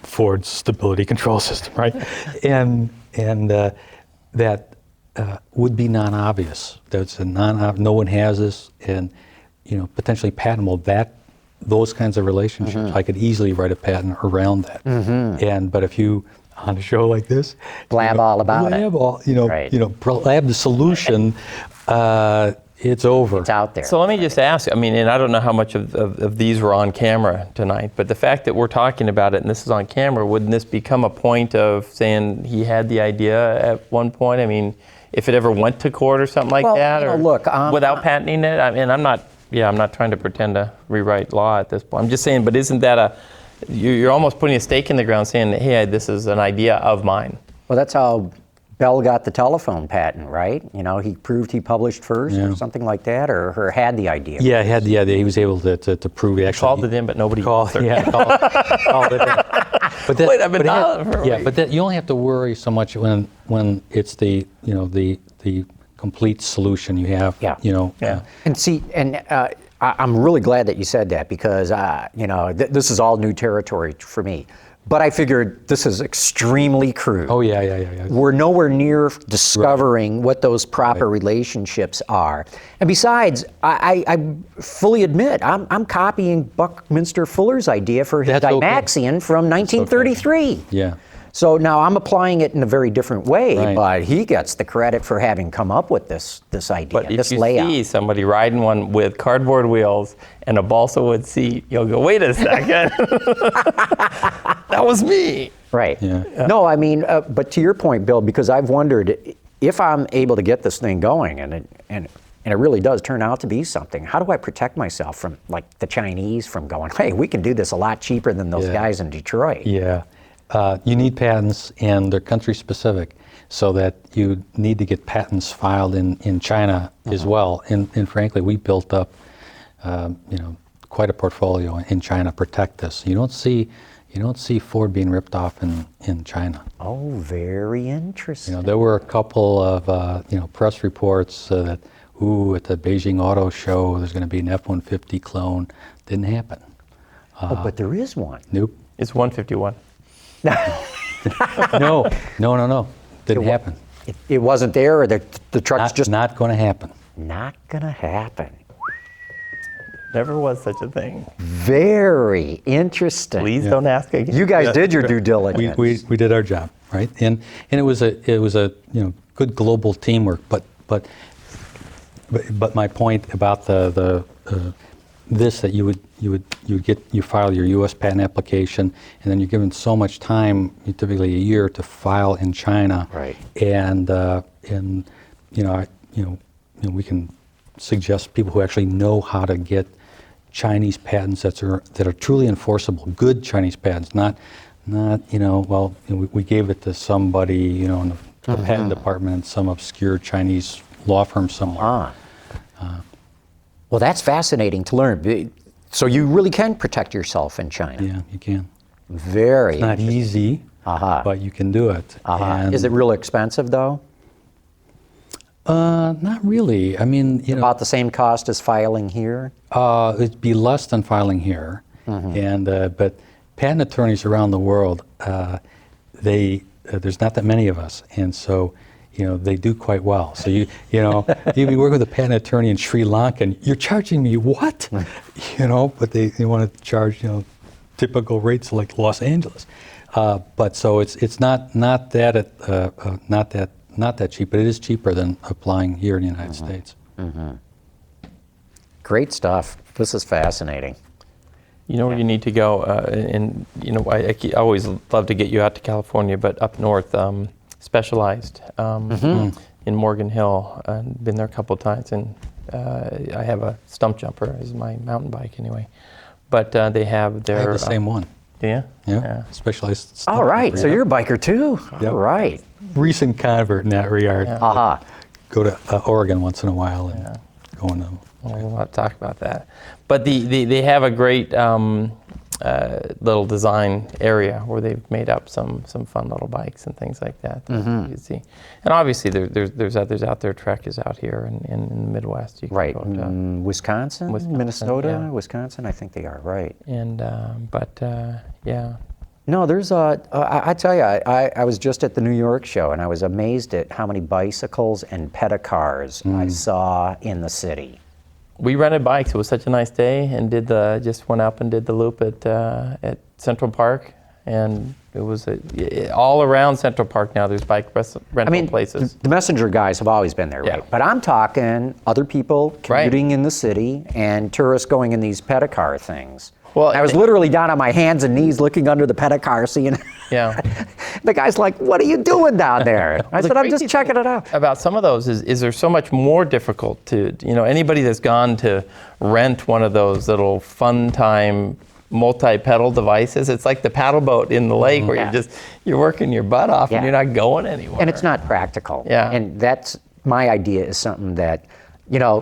[SPEAKER 7] Ford's stability control system, right? and that would be non-obvious. That's no one has this, and potentially patentable. Those kinds of relationships, I could easily write a patent around that. But if you on a show like this,
[SPEAKER 1] blab all about it.
[SPEAKER 7] Blab the solution. It's over.
[SPEAKER 1] It's out there.
[SPEAKER 2] So let me just ask. And I don't know how much of these were on camera tonight, but the fact that we're talking about it and this is on camera, wouldn't this become a point of saying he had the idea at one point? If it ever went to court or something like that, or
[SPEAKER 1] look,
[SPEAKER 2] without patenting it. I'm not trying to pretend to rewrite law at this point. I'm just saying, but isn't that you're almost putting a stake in the ground saying, hey, this is an idea of mine.
[SPEAKER 1] Well, that's how Bell got the telephone patent, right? He proved he published first or something like that, or had the idea.
[SPEAKER 7] Yeah, he had the idea. He was able to prove it. Actually,
[SPEAKER 2] called it in, but nobody
[SPEAKER 7] called it in. But you only have to worry so much when it's the complete solution you have.
[SPEAKER 1] And see, I'm really glad that you said that, because this is all new territory for me. But I figured this is extremely crude.
[SPEAKER 7] Oh yeah.
[SPEAKER 1] We're nowhere near discovering what those proper relationships are. And besides, I fully admit I'm copying Buckminster Fuller's idea for his Dymaxion from 1933.
[SPEAKER 7] Yeah.
[SPEAKER 1] So now I'm applying it in a very different way,
[SPEAKER 7] Right.
[SPEAKER 1] but he gets the credit for having come up with this idea,
[SPEAKER 2] But if
[SPEAKER 1] this
[SPEAKER 2] you
[SPEAKER 1] layout.
[SPEAKER 2] see somebody riding one with cardboard wheels and a balsa wood seat, you'll go, wait a second. That was me.
[SPEAKER 1] Right.
[SPEAKER 7] Yeah.
[SPEAKER 1] No, I mean, but to your point, Bill, because I've wondered if I'm able to get this thing going, and it really does turn out to be something. How do I protect myself from, like, the Chinese from going, hey, we can do this a lot cheaper than those
[SPEAKER 7] Yeah.
[SPEAKER 1] guys in Detroit?
[SPEAKER 7] Yeah. You need patents, and they're country specific, so that you need to get patents filed in China as well. And frankly, we built up, quite a portfolio in China to protect this. You don't see Ford being ripped off in China.
[SPEAKER 1] Oh, very interesting.
[SPEAKER 7] There were a couple of press reports that, at the Beijing Auto Show, there's going to be an F-150 clone. Didn't happen.
[SPEAKER 1] Oh, but there is one.
[SPEAKER 7] Nope.
[SPEAKER 2] It's 151.
[SPEAKER 7] No. Didn't happen.
[SPEAKER 1] It wasn't there, or the truck's just
[SPEAKER 7] not going to happen.
[SPEAKER 1] not going to happen.
[SPEAKER 2] Never was such a thing.
[SPEAKER 1] Very interesting.
[SPEAKER 2] Please don't ask again.
[SPEAKER 1] You guys did your due diligence.
[SPEAKER 7] We did our job, right? And it was a good global teamwork. But my point about this, that you file your U.S. patent application, and then you're given so much time, typically a year, to file in China.
[SPEAKER 1] Right.
[SPEAKER 7] And we can suggest people who actually know how to get Chinese patents that are truly enforceable, good Chinese patents, not we gave it to somebody, in the patent department in some obscure Chinese law firm somewhere.
[SPEAKER 1] Well, that's fascinating to learn. So you really can protect yourself in China.
[SPEAKER 7] Yeah, you can.
[SPEAKER 1] Very.
[SPEAKER 7] It's not easy, but you can do it. And
[SPEAKER 1] Is it real expensive, though?
[SPEAKER 7] Not really. I mean,
[SPEAKER 1] About the same cost as filing here?
[SPEAKER 7] It'd be less than filing here. And but patent attorneys around the world, there's not that many of us, and so they do quite well. So you be working with a patent attorney in Sri Lanka, and you're charging me what? But they want to charge typical rates like Los Angeles. But so it's not that cheap, but it is cheaper than applying here in the United States.
[SPEAKER 1] Great stuff. This is fascinating.
[SPEAKER 2] You know where you need to go, and I always love to get you out to California, but up north, Specialized in Morgan Hill. I've been there a couple of times, and I have a stump jumper as my mountain bike anyway. But they have their...
[SPEAKER 7] I have the same one.
[SPEAKER 2] Yeah?
[SPEAKER 7] Yeah. Specialized.
[SPEAKER 1] All right. So you're a biker, too?
[SPEAKER 7] Yep.
[SPEAKER 1] All right.
[SPEAKER 7] Recent convert in that regard.
[SPEAKER 1] Yeah.
[SPEAKER 7] Go to Oregon once in a while and go on them.
[SPEAKER 2] We'll have to talk about that. But they have a great little design area where they've made up some fun little bikes and things like that you can see. And obviously there's others out there. Trek is out here in the Midwest. You can
[SPEAKER 1] Right.
[SPEAKER 2] go to
[SPEAKER 1] Wisconsin, Minnesota,
[SPEAKER 2] yeah.
[SPEAKER 1] Wisconsin, I think they are, right.
[SPEAKER 2] And yeah.
[SPEAKER 1] No, there's I tell you, I was just at the New York show, and I was amazed at how many bicycles and pedicars I saw in the city.
[SPEAKER 2] We rented bikes. It was such a nice day, and just went up and did the loop at Central Park, and it was all around Central Park now. There's bike rental places.
[SPEAKER 1] The messenger guys have always been there, right?
[SPEAKER 2] Yeah.
[SPEAKER 1] But I'm talking other people commuting in the city and tourists going in these pedicar things.
[SPEAKER 2] Well,
[SPEAKER 1] I was literally down on my hands and knees looking under the pedicar, seeing.
[SPEAKER 2] Yeah.
[SPEAKER 1] The guy's like, "What are you doing down there?" I said, "I'm just checking it out."
[SPEAKER 2] About some of those is they're so much more difficult to, anybody that's gone to rent one of those little fun time multi-pedal devices, it's like the paddle boat in the lake where you're working your butt off and you're not going anywhere.
[SPEAKER 1] And it's not practical.
[SPEAKER 2] Yeah.
[SPEAKER 1] And that's my idea, is something that,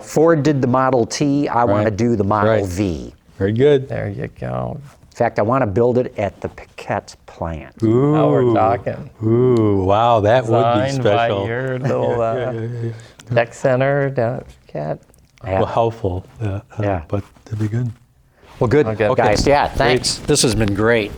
[SPEAKER 1] Ford did the Model T, I want to do the Model V.
[SPEAKER 7] Very good.
[SPEAKER 2] There you go.
[SPEAKER 1] In fact, I want to build it at the Paquette plant.
[SPEAKER 7] Ooh.
[SPEAKER 2] Now we're talking.
[SPEAKER 7] Ooh, wow, that would be
[SPEAKER 2] Designed
[SPEAKER 7] special.
[SPEAKER 2] by your little tech center down at Cat.
[SPEAKER 7] Well, helpful. But it'd be good.
[SPEAKER 1] Well, good,
[SPEAKER 2] Okay.
[SPEAKER 1] guys. Yeah, thanks. This has been great.